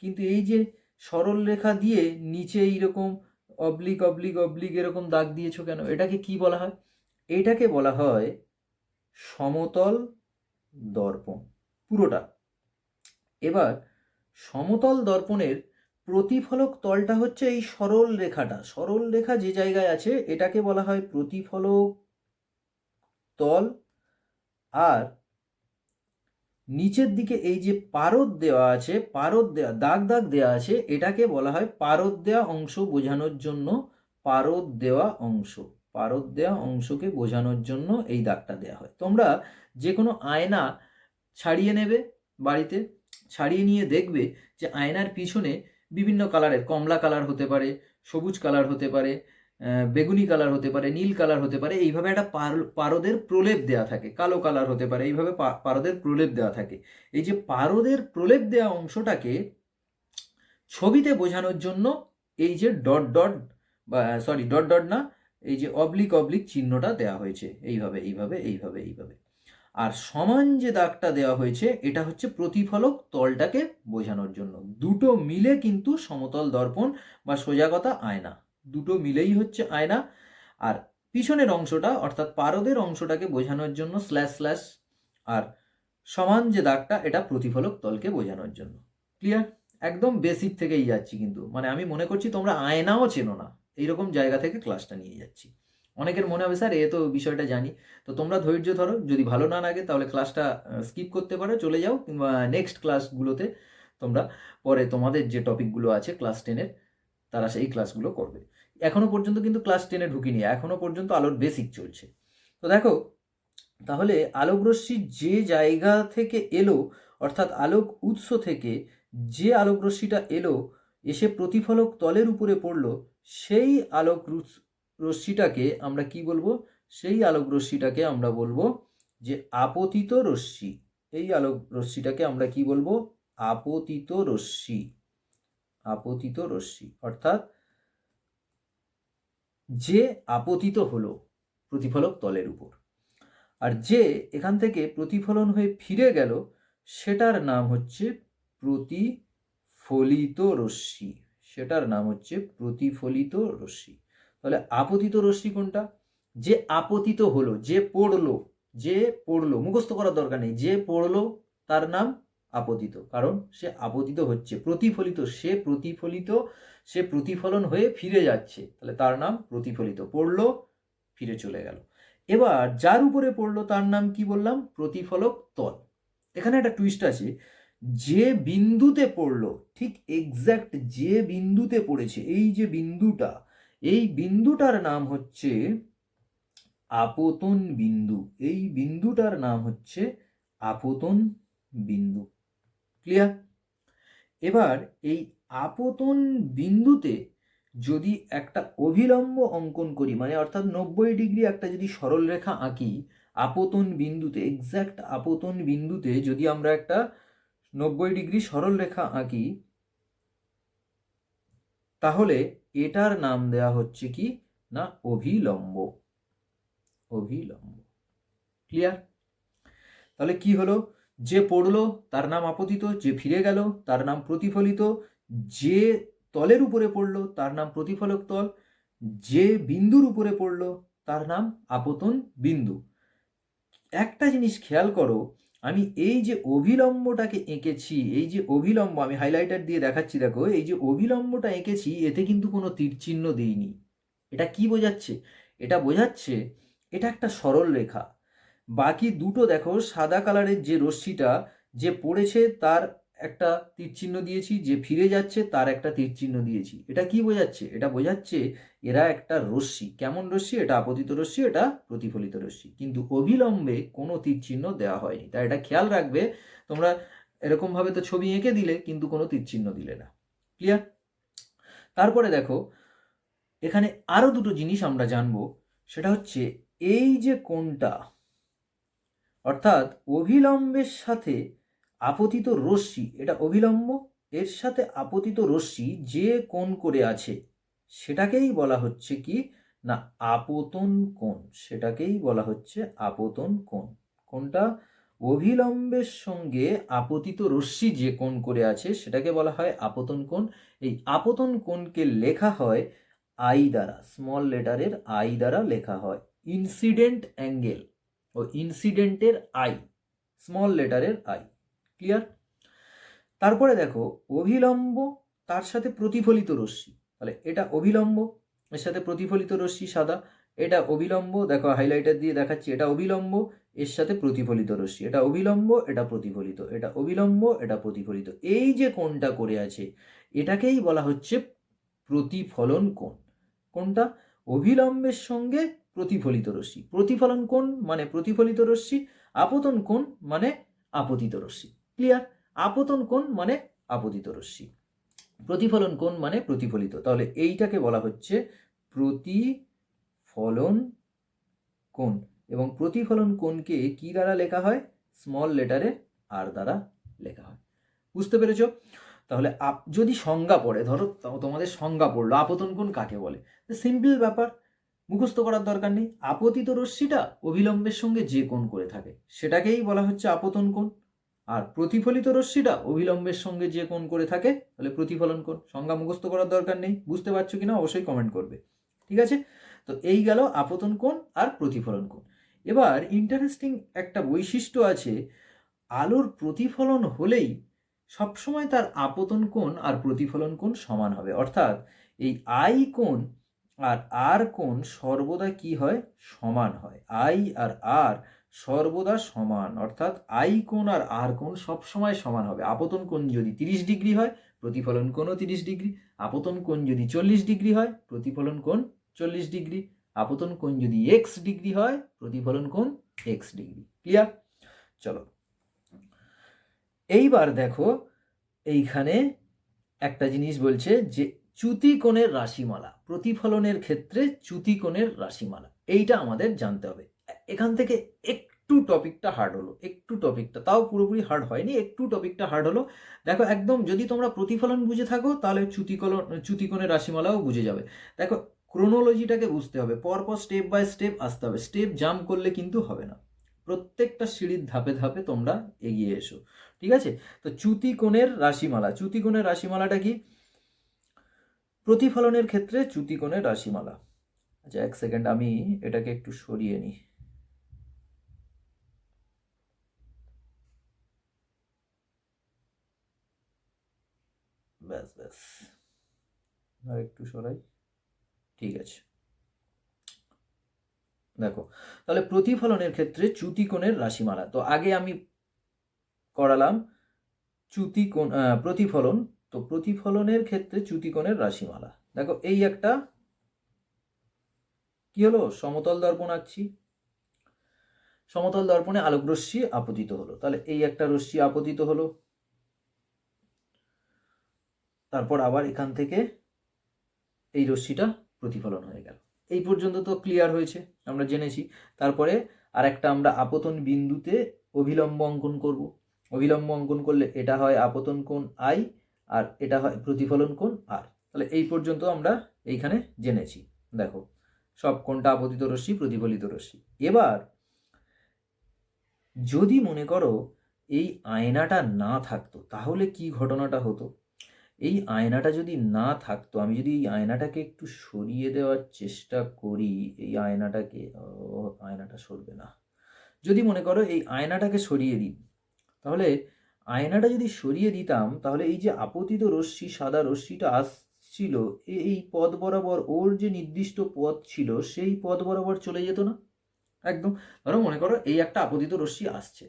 কিন্তু এই যে সরল রেখা দিয়ে নিচে এইরকম অবলিক অবলিক অবলিক এরকম দাগ দিয়েছো কেন? এটাকে কি বলা হয়? এটাকে বলা হয় সমতল দর্পণ, পুরোটা। এবার সমতল দর্পণের প্রতিফলক তলটা হচ্ছে এই সরল রেখাটা, সরল রেখা যে জায়গায় আছে এটাকে বলা হয় প্রতিফলক তল। আর নিচের দিকে এই যে পারদ দেওয়া আছে, পারদ দেওয়া দাগ দাগ দেওয়া আছে, এটাকে বলা হয় পারদ দেওয়া অংশ বোঝানোর জন্য পারদ দেওয়া অংশ। পারদ দেওয়া অংশকে বোঝানোর জন্য এই দাগটা দেওয়া হয়। তোমরা যে কোনো আয়না ছাড়িয়ে নেবে বাড়িতে, ছাড়িয়ে নিয়ে দেখবে যে আয়নার পিছনে বিভিন্ন কালারের, কমলা কালার হতে পারে, সবুজ কালার হতে পারে, বেগুনি কালার হতে পারে, নীল কালার হতে পারে, এইভাবে একটা পারদের প্রলেপ দেওয়া থাকে, কালো কালার হতে পারে, এইভাবে পারদের প্রলেপ দেওয়া থাকে। এই যে পারদের প্রলেপ দেওয়া অংশটাকে ছবিতে বোঝানোর জন্য এই যে ডট ডট, বা সরি ডট ডট না, এই যে অবলিক অবলিক চিহ্নটা দেওয়া হয়েছে, এইভাবে এইভাবে এইভাবে এইভাবে। আর সমান যে দাগটা দেওয়া হয়েছে এটা হচ্ছে প্রতিফলক তলটাকে বোঝানোর জন্য। দুটো মিলে কিন্তু সমতল দর্পণ বা সোজা কথা আয়না, দুটো মিলেই হচ্ছে আয়না। আর পিছনের অংশটা অর্থাৎ পারদের অংশটাকে বোঝানোর জন্য স্ল্যাশ স্ল্যাশ, আর সমান যে দাগটা এটা প্রতিফলক তলকে বোঝানোর জন্য। ক্লিয়ার? একদম বেসিক থেকেই যাচ্ছি, কিন্তু মানে আমি মনে করছি তোমরা আয়নাও চেনো না, এইরকম জায়গা থেকে ক্লাসটা নিয়ে যাচ্ছি। অনেকের মনে হবে স্যার এ তো বিষয়টা জানি। তো তোমরা ধৈর্য ধরো, যদি ভালো না লাগে তাহলে ক্লাসটা স্কিপ করতে পারো, চলে যাও, কিংবা নেক্সট ক্লাসগুলোতে তোমরা পরে তোমাদের যে টপিকগুলো আছে ক্লাস 10-এর তারা সেই ক্লাসগুলো করবে। এখনো পর্যন্ত কিন্তু ক্লাস 10-এ ঢুকিনি, এখনো পর্যন্ত আলোর বেসিক চলছে। তো দেখো তাহলে আলোকরশ্মি যে জায়গা থেকে এলো, অর্থাৎ আলোক উৎস থেকে যে আলোকরশ্মিটা এলো এসে প্রতিফলক তলের উপরে পড়লো, সেই আলোক রশ্মিটাকে আমরা কি বলবো? সেই আলোক রশ্মিটাকে আমরা বলবো যে আপতিত রশ্মি। এই আলোক রশ্মিটাকে আমরা কি বলবো? আপতিত রশ্মি। আপতিত রশ্মি অর্থাৎ যে আপতিত হলো প্রতিফলক তলের উপর। আর যে এখান থেকে প্রতিফলন হয়ে ফিরে গেল সেটার নাম হচ্ছে প্রতিফলিত রশ্মি, সেটার নাম হচ্ছে প্রতিফলিত রশ্মি। তাহলে আপতিত রশ্মি কোনটা? যে আপতিত হলো, যে পড়লো, যে পড়লো, মুখস্থ করার দরকার নেই, যে পড়লো তার নাম আপতিত, কারণ সে আপতিত হচ্ছে। প্রতিফলিত, সে প্রতিফলন হয়ে ফিরে যাচ্ছে, তাহলে তার নাম প্রতিফলিত। পড়লো, ফিরে চলে গেল। এবার যার উপরে পড়লো তার নাম কি বললাম? প্রতিফলক তল। এখানে একটা টুইস্ট আছে, যে বিন্দুতে পড়লো, ঠিক এক্স্যাক্ট যে বিন্দুতে পড়েছে, এই যে বিন্দুটা, এই বিন্দুটার নাম হচ্ছে আপতন বিন্দু। এই বিন্দুটার নাম হচ্ছে আপতন বিন্দু। ক্লিয়ার? এবার এই আপতন বিন্দুতে যদি একটা অভিলম্ব অঙ্কন করি, মানে অর্থাৎ 90 ডিগ্রি একটা যদি সরল রেখা আঁকি আপতন বিন্দুতে, এক্স্যাক্ট আপতন বিন্দুতে যদি আমরা একটা 90 ডিগ্রি সরল রেখা আঁকি, তাহলে এটার নাম দেয়া হচ্ছে কি না অভিলম্ব। অভিলম্ব। ক্লিয়ার? তাহলে কি হলো? যে পড়লো তার নাম আপতিত, যে ফিরে গেল তার নাম প্রতিফলিত, যে তলের উপরে পড়লো তার নাম প্রতিফলক তল, যে বিন্দুর উপরে পড়লো তার নাম আপতন বিন্দু। একটা জিনিস খেয়াল করো, আমি এই যে অভিলম্বটাকে এঁকেছি, এই যে অভিলম্ব আমি হাইলাইটার দিয়ে দেখাচ্ছি, দেখো এই যে অভিলম্বটা এঁকেছি এতে কিন্তু কোনো তীরচিহ্ন দিইনি। এটা কি বোঝাচ্ছে? এটা বোঝাচ্ছে এটা একটা সরল রেখা। বাকি দুটো দেখো সাদা কালারের যে রশ্মিটা, যে পড়েছে তার একটা তীরচিহ্ন দিয়েছি, যে ফিরে যাচ্ছে তার একটা তীরচিহ্ন দিয়েছি। এটা কি বোঝাচ্ছে? এটা বোঝাচ্ছে এরা একটা রশ্মি। কেমন রশ্মি? এটা আপতিত রশ্মি, এটা প্রতিফলিত রশ্মি। কিন্তু অভিলম্বে কোনো তীরচিহ্ন দেওয়া হয়নি। তাই এটা খেয়াল রাখবে তোমরা। এরকমভাবে তো ছবি এঁকে দিলে কিন্তু কোনো তীরচিহ্ন দিলে না। ক্লিয়ার? তারপরে দেখো এখানে আরো দুটো জিনিস আমরা জানবো, সেটা হচ্ছে এই যে কোণটা, অর্থাৎ অভিলম্বের সাথে আপতিত রশ্মি, এটা অভিলম্ব, এর সাথে আপতিত রশ্মি যে কোণ করে আছে সেটাকেই বলা হচ্ছে কি না আপতন কোণ। সেটাকেই বলা হচ্ছে আপতন কোণ। কোনটা? অভিলম্বের সঙ্গে আপতিত রশ্মি যে কোণ করে আছে সেটাকে বলা হয় আপতন কোণ। এই আপতন কোণকে লেখা হয় আই দ্বারা, স্মল লেটারের আই দ্বারা লেখা হয়। ইনসিডেন্ট অ্যাঙ্গেল ও ইনসিডেন্টের আই, স্মল লেটারের আই। ক্লিয়ার? তারপরে দেখো অভিলম্ব তার সাথে প্রতিফলিত রশ্মি, তাহলে এটা অভিলম্ব, এর সাথে প্রতিফলিত রশ্মি সাদা, এটা অভিলম্ব, দেখো হাইলাইটার দিয়ে দেখাচ্ছি, এটা অভিলম্ব, এর সাথে প্রতিফলিত রশ্মি, এটা অভিলম্ব, এটা প্রতিফলিত, এটা অভিলম্ব, এটা প্রতিফলিত। এই যে কোণটা করে আছে এটাকেই বলা হচ্ছে প্রতিফলন কোণ। কোনটা? অভিলম্বের সঙ্গে প্রতিফলিত রশ্মি। প্রতিফলন কোণ মানে প্রতিফলিত রশ্মি, আপতন কোণ মানে আপতিত রশ্মি। ক্লিয়ার? আপতন কোণ মানে আপতিত রশ্মি, প্রতিফলন কোণ মানে প্রতিফলিত। তাহলে এইটাকে বলা হচ্ছে প্রতিফলন কোণ। এবং প্রতিফলন কোণকে কি দ্বারা লেখা হয়? স্মল লেটারে আর দ্বারা লেখা হয়। বুঝতে পেরেছো? তাহলে যদি সংজ্ঞা পড়ে, ধরো তোমাদের সংজ্ঞা পড়লো আপতন কোণ কাকে বলে, সিম্পল ব্যাপার, মুখস্থ করার দরকার নেই। আপতিত রশ্মিটা অভিলম্বের সঙ্গে যে কোণ করে থাকে সেটাকেই বলা হচ্ছে আপতন কোণ, আর প্রতিফলিত রশ্মিটা অভিলম্বের সঙ্গে যে কোণ করে থাকে তাহলে প্রতিফলন কোণ। সংজ্ঞা মুখস্থ করার দরকার নেই। বুঝতে পারছো কিনা অবশ্যই কমেন্ট করবে। ঠিক আছে? তো এই গেল আপতন কোণ আর প্রতিফলন কোণ। এবার ইন্টারেস্টিং একটা বৈশিষ্ট্য আছে, আলোর প্রতিফলন হলেই সবসময় তার আপতন কোণ আর প্রতিফলন কোণ সমান হবে। অর্থাৎ এই আই কোণ আর আর কোণ সর্বদা কি হয়? সমান হয়। আই আর আর সর্বদা সমান, অর্থাৎ আই কোণ আর আর কোণ সবসময় সমান হবে। আপতন কোণ যদি 30 ডিগ্রি হয় প্রতিফলন কোণও 30 ডিগ্রি, আপতন কোণ যদি 40 ডিগ্রি হয় প্রতিফলন কোণ 40 ডিগ্রি, আপতন কোণ যদি x ডিগ্রি হয় প্রতিফলন কোণ x ডিগ্রি। ক্লিয়ার? চলো এইবার দেখো এইখানে একটা জিনিস বলছে যে চ্যুতি কোণের রাশিমালা, প্রতিফলনের ক্ষেত্রে চ্যুতি কোণের রাশিমালা, এইটা আমাদের জানতে হবে। এখান থেকে একটু টপিকটা হার্ড হলো, একটু টপিকটা, তাও পুরোপুরি হার্ড হয়নি, একটু টপিকটা হার্ড হলো। দেখো একদম যদি তোমরা প্রতিফলন বুঝে থাকো তাহলে চ্যুতি কোণের রাশিমালাও বুঝে যাবে। দেখো ক্রোনোলজিটাকে বুঝতে হবে, পরপর স্টেপ বাই স্টেপ আসতে হবে, স্টেপ জাম্প করলে কিন্তু হবে না। প্রত্যেকটা সিঁড়ির ধাপে ধাপে তোমরা এগিয়ে এসো, ঠিক আছে? তো চ্যুতিকোণের রাশিমালা, চ্যুতিকোণের রাশিমালাটা কি? প্রতিফলনের ক্ষেত্রে চ্যুতিকোণের রাশিমালা। আচ্ছা, এক সেকেন্ড, আমি এটাকে একটু সরিয়ে নিই। ব্যাস ব্যাস, আর একটু সরাই, ঠিক আছে। দেখো, তাহলে প্রতিফলনের ক্ষেত্রে চ্যুতিকোণের রাশিমালা। তো আগে আমি করালাম চ্যুতিকোণ, প্রতিফলন। তো প্রতিফলনের ক্ষেত্রে চ্যুতিকোণের রাশিমালা। দেখো, এই একটা কি হলো, সমতল দর্পণ আঁকছি। সমতল দর্পণে আলোকরশ্মি আপতিত হলো, তাহলে এই একটা রশ্মি আপতিত হলো, তারপর আবার এখান থেকে এই রশ্মিটা প্রতিফলন হয়ে গেল। এই পর্যন্ত তো ক্লিয়ার হয়েছে, আমরা জেনেছি। তারপরে আর একটা আমরা আপতন বিন্দুতে অভিলম্ব অঙ্কন করব। অভিলম্ব অঙ্কন করলে এটা হয় আপতন কোণ আই, আর এটা হয় প্রতিফলন কোণ আর। তাহলে এই পর্যন্ত আমরা এইখানে জেনেছি। দেখো, সব কোণটা আপতিত রশ্মি, প্রতিফলিত রশ্মি। এবার যদি মনে করো এই আয়নাটা না থাকতো, তাহলে কি ঘটনাটা হতো? এই আয়নাটা যদি না থাকতো, আমি যদি এই আয়নাটাকে একটু সরিয়ে দেওয়ার চেষ্টা করি, এই আয়নাটাকে, আয়নাটা সরবে না। যদি মনে করো এই আয়নাটাকে সরিয়ে দিই, তাহলে আয়নাটা যদি সরিয়ে দিতাম, তাহলে এই যে আপতিত রশ্মি, সাদা রশ্মিটা আসছিল, এই পথ বরাবর, ওর যে নির্দিষ্ট পথ ছিল সেই পথ বরাবর চলে যেত না? একদম। ধরো মনে করো এই একটা আপতিত রশ্মি আসছে,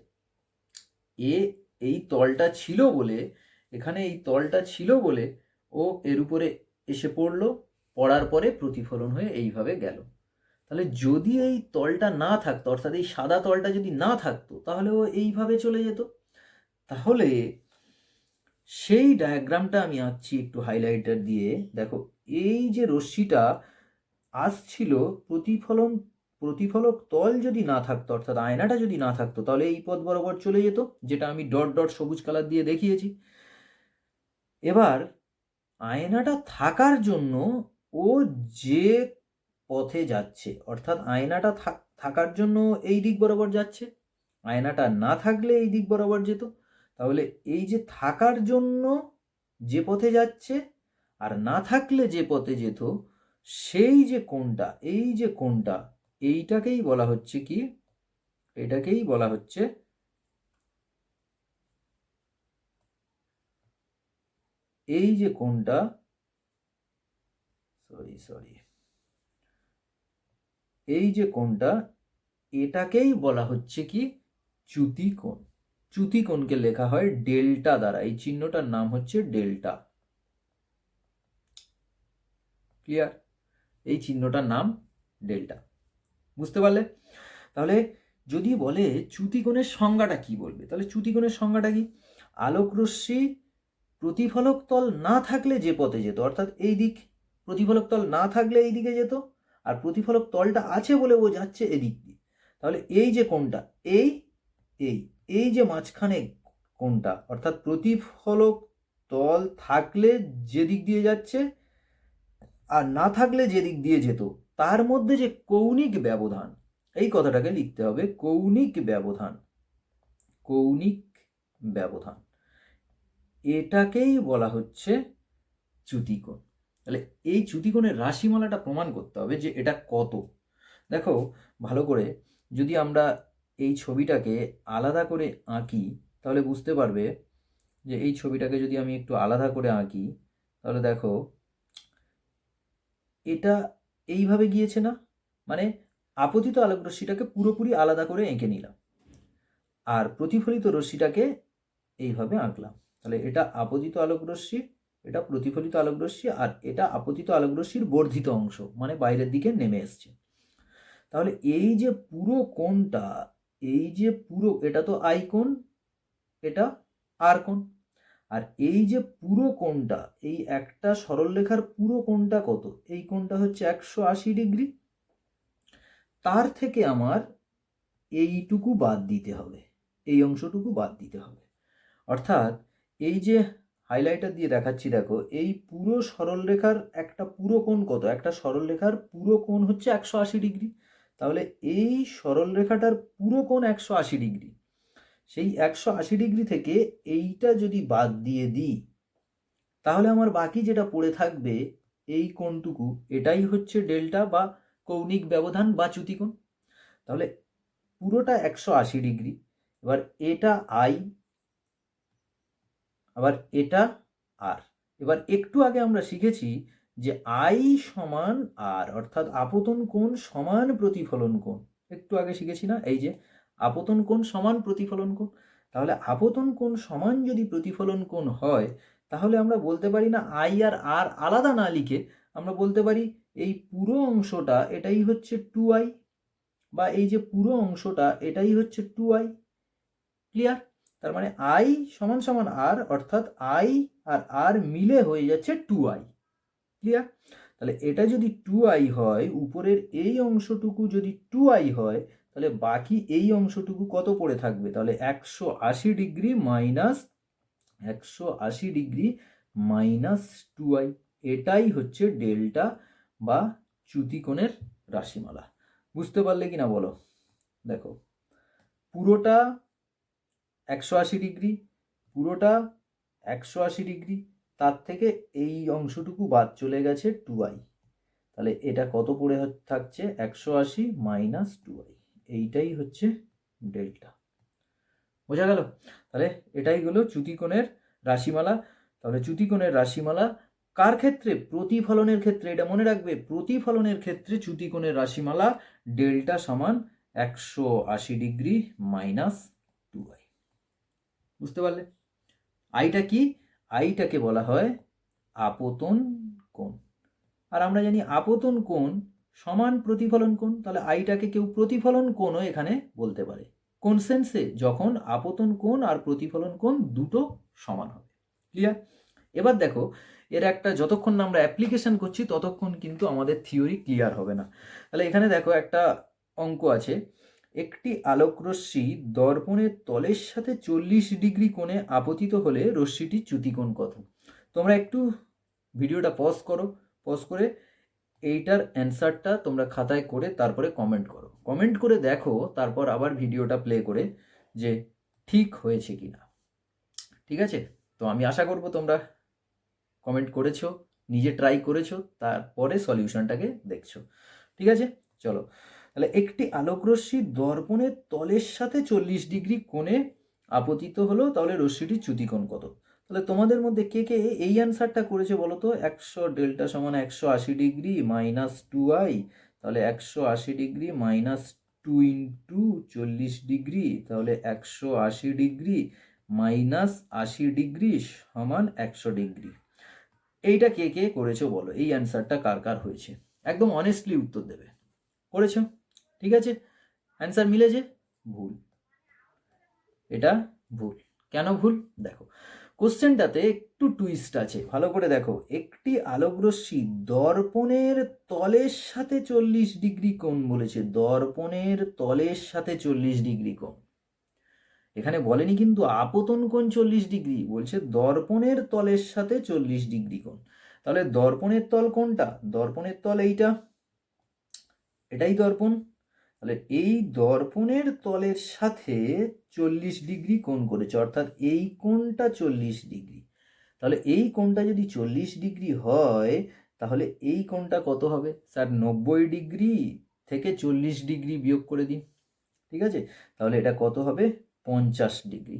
এই তলটা ছিল বলে, এখানে এই তলটা ছিল বলে ও এর উপরে এসে পড়লো, পড়ার পরে প্রতিফলন হয়ে এইভাবে গেল। তাহলে যদি এই তলটা না থাকতো, অর্থাৎ এই সাদা তলটা যদি না থাকতো, তাহলে ও এইভাবে চলে যেত। তাহলে সেই ডায়াগ্রামটা আমি আঁকছি একটু হাইলাইটার দিয়ে। দেখো, এই যে রশ্মিটা আসছিল, প্রতিফলক তল যদি না থাকতো, অর্থাৎ আয়নাটা যদি না থাকতো, তাহলে এই পথ বরাবর চলে যেত, যেটা আমি ডট ডট সবুজ কালার দিয়ে দেখিয়েছি। এবার আয়নাটা থাকার জন্য ও যে পথে যাচ্ছে, অর্থাৎ আয়নাটা থাকার জন্য এই দিক বরাবর যাচ্ছে, আয়নাটা না থাকলে এই দিক বরাবর যেত। তাহলে এই যে থাকার জন্য যে পথে যাচ্ছে আর না থাকলে যে পথে যেত, সেই যে কোণটা, এই যে কোণটা, এইটাকেই বলা হচ্ছে কি? এটাকেই বলা হচ্ছে এই যে কোণটা, সরি, এই যে কোণটা, এটাকেই বলা হচ্ছে কি? চ্যুতিকোণ। চ্যুতিকোণকে লেখা হয় ডেল্টা দ্বারা, এই চিহ্নটার নাম হচ্ছে ডেল্টা। ক্লিয়ার? এই চিহ্নটার নাম ডেল্টা। বুঝতে পারলে? তাহলে যদি বলে চ্যুতিকোণের সংজ্ঞাটা কি বলবে, তাহলে চ্যুতিকোণের সংজ্ঞাটা কি? আলোকরশ্মি প্রতিফলক তল না থাকলে যে পথে যেত, অর্থাৎ এই দিক, প্রতিফলক তল না থাকলে এই দিকে যেত, আর প্রতিফলক তলটা আছে বলে ও যাচ্ছে এদিক দিয়ে। তাহলে এই যে কোণটা, এই এই এই যে মাঝখানে কোণটা, অর্থাৎ প্রতিফলক তল থাকলে যে দিক দিয়ে যাচ্ছে আর না থাকলে যে দিক দিয়ে যেত, তার মধ্যে যে কৌণিক ব্যবধান, এই কথাটাকে লিখতে হবে, কৌণিক ব্যবধান। কৌণিক ব্যবধান, এটাকেই বলা হচ্ছে চ্যুতিকোণ। তাহলে এই চ্যুতিকোণের রাশিমালাটা প্রমাণ করতে হবে যে এটা কত। দেখো ভালো করে, যদি আমরা এই ছবিটাকে আলাদা করে আঁকি, তাহলে বুঝতে পারবে যে এই ছবিটাকে যদি আমি একটু আলাদা করে আঁকি, তাহলে দেখো এটা এইভাবে গিয়েছে না? মানে আপতিত আলোক রশ্মিটাকে পুরোপুরি আলাদা করে এঁকে নিলাম, আর প্রতিফলিত রশ্মিটাকে এইভাবে আঁকলাম। তাহলে এটা আপতিত আলোক রশ্মি, এটা প্রতিফলিত আলোক রশ্মি, আর এটা আপতিত আলোক রশ্মির বর্ধিত অংশ, মানে বাইরের দিকে নেমে এসছে। তাহলে এই যে পুরো কোণটা, এই যে পুরো, এটা তো আই কোণ, এটা আর কোণ, আর এই যে পুরো কোণটা, এই একটা সরলরেখার পুরো কোণটা কত? এই কোণটা হচ্ছে 180 ডিগ্রি। তার থেকে আমার এইটুকু বাদ দিতে হবে, এই অংশটুকু বাদ দিতে হবে। অর্থাৎ এই যে হাইলাইটার দিয়ে দেখাচ্ছি, দেখো এই পুরো সরলরেখার একটা পুরো কোণ কত? একটা সরলরেখার পুরো কোণ হচ্ছে 180 ডিগ্রি। তাহলে এই সরলরেখাটার পুরো কোণ 180 ডিগ্রি। সেই 180 ডিগ্রি থেকে এইটা যদি বাদ দিয়ে দিই, তাহলে আমার বাকি যেটা পড়ে থাকবে এই কোণটুকু, এটাই হচ্ছে ডেল্টা বা কৌণিক ব্যবধান বা চ্যুতিকোণ। তাহলে পুরোটা 180 ডিগ্রি। এবার এটা আই, আবার এটা আর। এবার একটু আগে আমরা শিখেছি যে আই সমান আর, অর্থাৎ আপতন কোণ সমান প্রতিফলন কোণ। একটু আগে শিখেছি না, এই যে আপতন কোণ সমান প্রতিফলন কোণ। তাহলে আপতন কোণ সমান যদি প্রতিফলন কোণ হয়, তাহলে আমরা বলতে পারি না আই আর আর আলাদা না লিখে আমরা বলতে পারি এই পুরো অংশটা এটাই হচ্ছে 2i, বা এই যে পুরো অংশটা এটাই হচ্ছে 2i। ক্লিয়ার? তার মানে আই সমান সমান আর, অর্থাৎ আই আর আর মিলে হয়ে যাচ্ছে 2i। ক্লিয়ার? তাহলে এটা যদি 2i হয়, উপরের এই অংশটুকু যদি 2i হয়, তাহলে বাকি এই অংশটুকু কত পড়ে থাকবে? তাহলে 180 degree minus 180 degree minus 2i। এটাই হচ্ছে ডেল্টা বা চ্যুতিকোণের রাশিমালা। বুঝতে পারলে কিনা বলো? দেখো, পুরোটা 180 ডিগ্রি, পুরোটা 180 ডিগ্রি, তার থেকে এই অংশটুকু বাদ চলে গেছে 2i। তাহলে এটা কত পড়ে থাকছে? 180 মাইনাস 2i। এইটাই হচ্ছে ডেল্টা। বোঝা গেল? তাহলে এটাই হলো চ্যুতিকোণের রাশিমালা। তাহলে চ্যুতিকোণের রাশিমালা কার ক্ষেত্রে? প্রতিফলনের ক্ষেত্রে। এটা মনে রাখবে, প্রতিফলনের ক্ষেত্রে চ্যুতিকোণের রাশিমালা ডেল্টা সমান 180 ডিগ্রি মাইনাস 2i। বুঝতে পারলে? আইটা কি? আইটাকে বলা হয় আপতন কোণ। আর আমরা জানি আপতন কোণ সমান প্রতিফলন কোণ। তাহলে আইটাকে কেউ প্রতিফলন কোণও এখানে বলতে পারে। কোন সেন্সে? যখন আপতন কোণ আর প্রতিফলন কোণ দুটো সমান হবে। ক্লিয়ার? এবার দেখো, এর একটা যতক্ষণ না আমরা অ্যাপ্লিকেশন করছি ততক্ষণ কিন্তু আমাদের থিওরি ক্লিয়ার হবে না। তাহলে এখানে দেখো একটা অঙ্ক আছে, একটি আলোকরশ্মি দর্পণের তলের সাথে 40 ডিগ্রি কোণে আপতিত হলে রশ্মিটির চ্যুতিকোণ কত? তোমরা একটু ভিডিওটা পজ করো, পজ করে এইটার অ্যান্সারটা তোমরা খাতায় করে তারপরে কমেন্ট করো। কমেন্ট করে দেখো, তারপর আবার ভিডিওটা প্লে করে যে ঠিক হয়েছে কিনা। ঠিক আছে? তো আমি আশা করব তোমরা কমেন্ট করেছো, নিজে ট্রাই করেছো, তারপরে সলিউশনটাকে দেখছো। ঠিক আছে? চলো, তাহলে একটি আলোকরশ্মি দর্পণের তলের সাথে 40 ডিগ্রি কোণে আপতিত হলো, তাহলে রশ্মিটির চ্যুতিকোণ কত? তাহলে তোমাদের মধ্যে কে কে এই অ্যান্সারটা করেছে বলো তো? 100 ডেল্টা সমান 180 ডিগ্রি মাইনাস 2i। তাহলে 180 ডিগ্রি মাইনাস 2 ইন্টু 40 ডিগ্রি, তাহলে 180 ডিগ্রি মাইনাস 80 ডিগ্রি সমান 100 ডিগ্রি। এইটা কে কে করেছো বলো? এই অ্যান্সারটা কার কার হয়েছে? একদম অনেস্টলি উত্তর দেবে। করেছো? ঠিক আছে, অ্যান্সার মিলেছে? ভুল, এটা ভুল। কেন ভুল? দেখো, কোশ্চেনটাতে একটু টুইস্ট আছে, ভালো করে দেখো। একটি আলোকরশ্মি দর্পণের তলের সাথে 40 ডিগ্রি কোণ বলেছে, দর্পণের তলের সাথে 40 ডিগ্রি কোণ। এখানে বলেনি কিন্তু আপতন কোণ 40 ডিগ্রি, বলছে দর্পণের তলের সাথে 40 ডিগ্রি কোণ। তাহলে দর্পণের তল কোনটা? দর্পণের তল এইটা, এটাই দর্পণ। তাহলে এই দর্পণের তলের সাথে 40 ডিগ্রি কোণ করেছে, অর্থাৎ এই কোণটা 40 ডিগ্রি। তাহলে এই কোণটা যদি 40 ডিগ্রি হয়, তাহলে এই কোণটা কত হবে? স্যার 90 ডিগ্রি থেকে 40 ডিগ্রি বিয়োগ করে দিন। ঠিক আছে? তাহলে এটা কত হবে? 50 ডিগ্রি।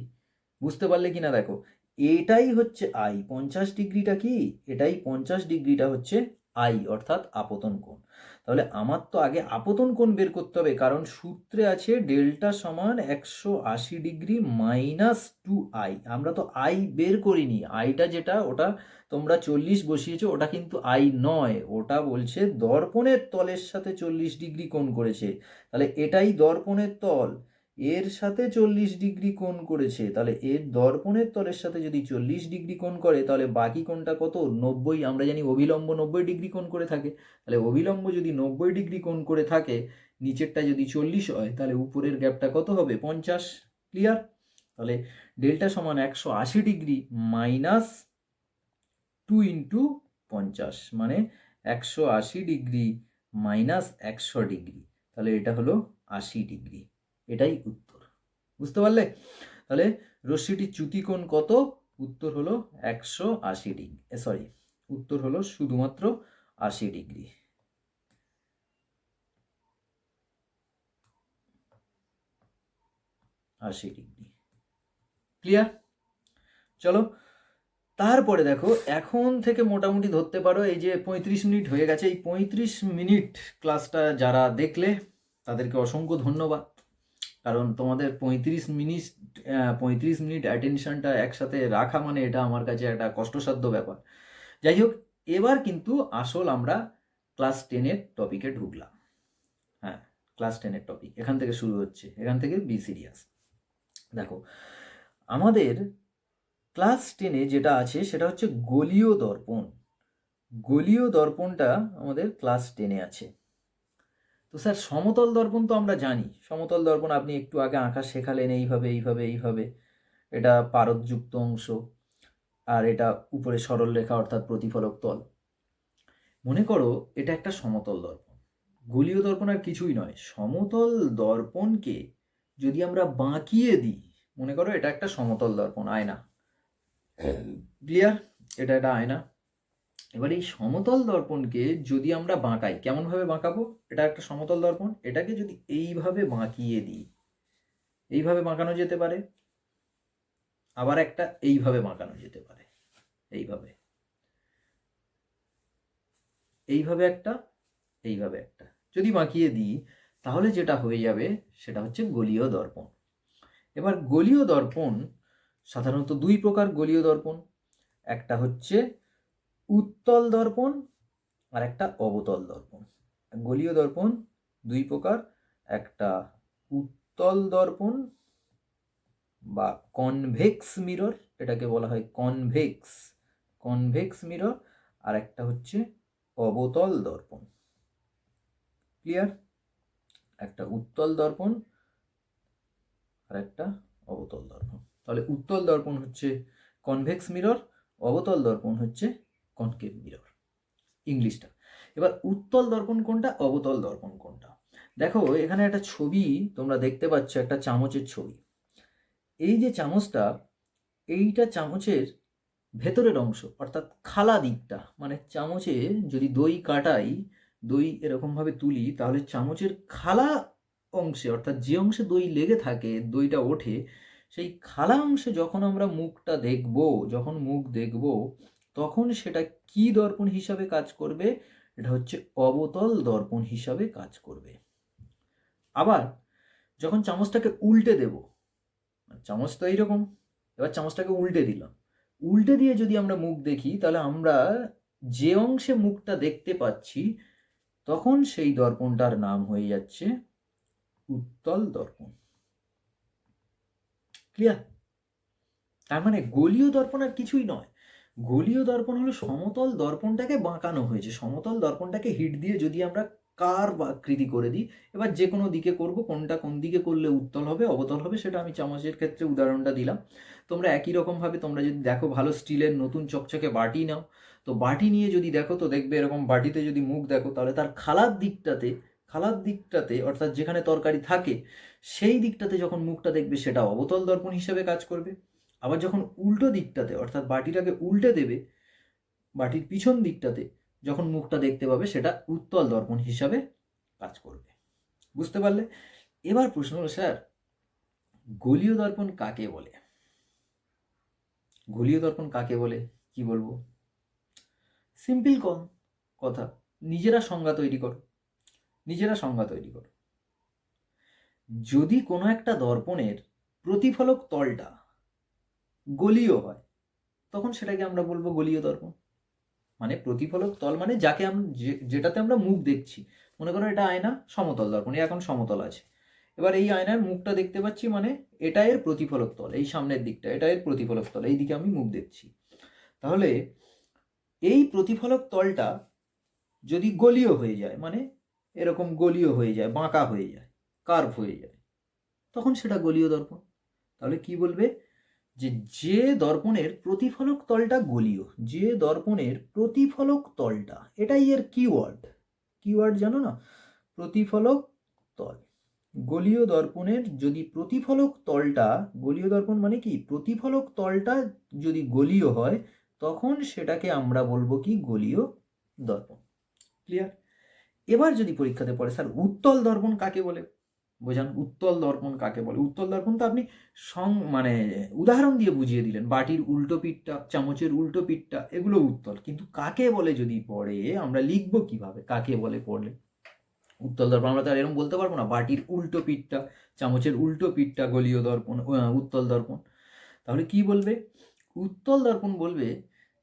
বুঝতে পারলে কিনা দেখো, এটাই হচ্ছে আই। 50 ডিগ্রিটা কি? এটাই 50 ডিগ্রিটা হচ্ছে আই, অর্থাৎ আপতন কোণ। তাহলে আমার তো আগে আপতন কোণ বের করতে হবে, কারণ সূত্রে আছে ডেল্টা সমান 180 ডিগ্রি মাইনাস 2i। আমরা তো আই বের করিনি, আইটা যেটা ওটা তোমরা 40 বসিয়েছো, ওটা কিন্তু আই নয়, ওটা বলছে দর্পণের তলের সাথে 40 ডিগ্রি কোণ করেছে। তাহলে এটাই দর্পণের তল, এর সাথে 40 ডিগ্রি কোণ করেছে। তাহলে এর দর্পণের তলের সাথে যদি 40 ডিগ্রি কোণ করে, তাহলে বাকি কোণটা কত? 90। আমরা জানি অভিলম্ব 90 ডিগ্রি কোণ করে থাকে। তাহলে অভিলম্ব যদি 90 ডিগ্রি কোণ করে থাকে, নিচেরটা যদি 40 হয়, তাহলে উপরের গ্যাপটা কত হবে? 50। ক্লিয়ার? তাহলে ডেল্টা সমান 180 ডিগ্রি মাইনাস 2 ইন্টু 50, মানে 180 ডিগ্রি মাইনাস 100 ডিগ্রি। তাহলে এটা হলো 80 ডিগ্রি, এটাই উত্তর। বুঝতে পারলে? তাহলে রশ্মিটির চ্যুতিকোণ কত? উত্তর হলো 180 ডিগ্রি, সরি, উত্তর হলো শুধুমাত্র 80 ডিগ্রি। ক্লিয়ার? চলো তারপরে দেখো, এখন থেকে মোটামুটি ধরতে পারো এই যে 35 মিনিট হয়ে গেছে, এই 35 মিনিট ক্লাসটা যারা দেখলে তাদেরকে অসংখ্য ধন্যবাদ। কারণ তোমাদের 35 মিনিট অ্যাটেনশনটা একসাথে রাখা মানে এটা আমার কাছে একটা কষ্টসাধ্য ব্যাপার। যাই হোক, এবার কিন্তু আসল আমরা ক্লাস 10-এর টপিকে ঢুকলাম। হ্যাঁ, ক্লাস 10-এর টপিক এখান থেকে শুরু হচ্ছে, এখান থেকে বি সিরিয়াস। দেখো, আমাদের ক্লাস 10-এ যেটা আছে সেটা হচ্ছে গোলীয় দর্পণ। গোলীয় দর্পণটা আমাদের ক্লাস 10-এ আছে। তো স্যার সমতল দর্পণ তো আমরা জানি, সমতল দর্পণ আপনি একটু আগে আঁকা শেখালেন, এইভাবে এইভাবে এইভাবে, এটা পারদযুক্ত অংশ আর এটা উপরে সরল রেখা অর্থাৎ প্রতিফলক তল। মনে করো এটা একটা সমতল দর্পণ। গোলীয় দর্পণ আর কিছুই নয়, সমতল দর্পণকে যদি আমরা বাঁকিয়ে দিই, মনে করো এটা একটা সমতল দর্পণ, আয়না। ক্লিয়ার? এটা একটা আয়না। এবার এই সমতল দর্পণকে যদি আমরা বাঁকাই, কেমনভাবে বাঁকাবো? এটা একটা সমতল দর্পণ, এটাকে যদি এইভাবে বাঁকিয়ে দিই, এইভাবে বাঁকানো যেতে পারে, আবার একটা এইভাবে বাঁকানো যেতে পারে, এইভাবে, এইভাবে একটা, এইভাবে একটা যদি বাঁকিয়ে দিই, তাহলে যেটা হয়ে যাবে সেটা হচ্ছে গোলীয় দর্পণ। এবার গোলীয় দর্পণ সাধারণত দুই প্রকার গোলীয় দর্পণ, একটা হচ্ছে উত্তল দর্পণ আর একটা অবতল দর্পণ। গোলীয় দর্পণ দুই প্রকার, একটা উত্তল দর্পণ বা কনভেক্স মিরর, এটাকে বলা হয় কনভেক্স মিরর, আর একটা হচ্ছে অবতল দর্পণ। ক্লিয়ার? একটা উত্তল দর্পণ আর একটা অবতল দর্পণ। তাহলে উত্তল দর্পণ হচ্ছে কনভেক্স মিরর, অবতল দর্পণ হচ্ছে কনকেভ মিরর, ইংলিশটা। এবার উত্তল দর্পণ কোনটা, অবতল দর্পণ কোনটা? দেখো এখানে একটা ছবি তোমরা দেখতে পাচ্ছ, একটা চামচের ছবি। এই যে চামচটা, এইটা চামচের ভেতরের অংশ অর্থাৎ খালা দিকটা, মানে চামচে যদি দই কাটাই, দই এরকমভাবে তুলি, তাহলে চামচের খালা অংশে অর্থাৎ যে অংশে দই লেগে থাকে, দইটা ওঠে, সেই খালা অংশে যখন আমরা মুখটা দেখব, যখন মুখ দেখব, তখন সেটা কি দর্পণ হিসাবে কাজ করবে? এটা হচ্ছে অবতল দর্পণ হিসাবে কাজ করবে। আবার যখন চামচটাকে উল্টে দেব, চামচ তো এইরকম, এবার চামচটাকে উল্টে দিলাম, উল্টে দিয়ে যদি আমরা মুখ দেখি, তাহলে আমরা যে অংশে মুখটা দেখতে পাচ্ছি, তখন সেই দর্পণটার নাম হয়ে যাচ্ছে উত্তল দর্পণ। ক্লিয়ার? তার মানে গোলীয় দর্পণ আর কিছুই নয়, গোলীয় দর্পণ হলো সমতল দর্পণটাকে বাঁকানো হয়েছে, সমতল দর্পণটাকে হিট দিয়ে যদি আমরা কার্ভ আকৃতি করে দিই, এবার যে কোনো দিকে করব, কোনটা কোন দিকে করলে উত্তল হবে অবতল হবে সেটা আমি চামচের ক্ষেত্রে উদাহরণটা দিলাম। তোমরা একই রকমভাবে তোমরা যদি দেখো, ভালো স্টিলের নতুন চকচকে বাটি নাও, তো বাটি নিয়ে যদি দেখো, তো দেখবে এরকম বাটিতে যদি মুখ দেখো, তাহলে তার খালার দিকটাতে অর্থাৎ যেখানে তরকারি থাকে সেই দিকটাতে যখন মুখটা দেখবে, সেটা অবতল দর্পণ হিসেবে কাজ করবে। আবার যখন উল্টো দিকটাতে অর্থাৎ বাটিটাকে উল্টে দেবে, বাটির পিছন দিকটাতে যখন মুখটা দেখতে পাবে, সেটা উত্তল দর্পণ হিসাবে কাজ করবে। বুঝতে পারলে? এবার প্রশ্ন হলো, স্যার গোলীয় দর্পণ কাকে বলে? গোলীয় দর্পণ কাকে বলে কি বলবো? সিম্পল কথা, নিজেরা সংজ্ঞা তৈরি করো, নিজেরা সংজ্ঞা তৈরি করো। যদি কোনো একটা দর্পণের প্রতিফলক তলটা গোলীয় হয়, তখন সেটাকে আমরা বলবো গোলীয় দর্পণ। মানে প্রতিফলক তল মানে যাকে আমরা যেটাতে আমরা মুখ দেখছি, মনে করো এটা আয়না, সমতল দর্পণ, এখন সমতল আছে, এবার এই আয়নার মুখটা দেখতে পাচ্ছি, মানে এটা এর প্রতিফলক তল, এই সামনের দিকটা এটা এর প্রতিফলক তল, এই দিকে আমি মুখ দেখছি। তাহলে এই প্রতিফলক তলটা যদি গোলীয় হয়ে যায়, মানে এরকম গোলীয় হয়ে যায়, বাঁকা হয়ে যায়, কার্ভ হয়ে যায়, তখন সেটা গোলীয় দর্পণ। তাহলে কি বলবে? যে দর্পণের প্রতিফলক তলটা গোলীয়, যে দর্পণের প্রতিফলক তলটা, এটাই এর কিওয়ার্ড জানো না? প্রতিফলক তল। গোলীয় দর্পণের যদি প্রতিফলক তলটা, গোলীয় দর্পণ মানে কি, প্রতিফলক তলটা যদি গোলীয় হয় তখন সেটাকে আমরা বলবো কি, গোলীয় দর্পণ। ক্লিয়ার? এবার যদি পরীক্ষাতে পড়ে স্যার উত্তল দর্পণ কাকে বলে, বোঝান উত্তল দর্পণ কাকে বলে। উত্তল দর্পণ তো আপনি মানে উদাহরণ দিয়ে বুঝিয়ে দিলেন, বাটির উল্টো পিঠটা, চামচের উল্টো পিঠটা, এগুলো উত্তল। কিন্তু কাকে বলে যদি পড়ে, আমরা লিখবো কিভাবে কাকে বলে পড়লে? উত্তল দর্পণ আমরা তো আর এরকম বলতে পারবো না, বাটির উল্টো পিঠটা, চামচের উল্টো পিঠটা গোলীয় দর্পণ, উত্তল দর্পণ। তাহলে কি বলবে? উত্তল দর্পণ বলবে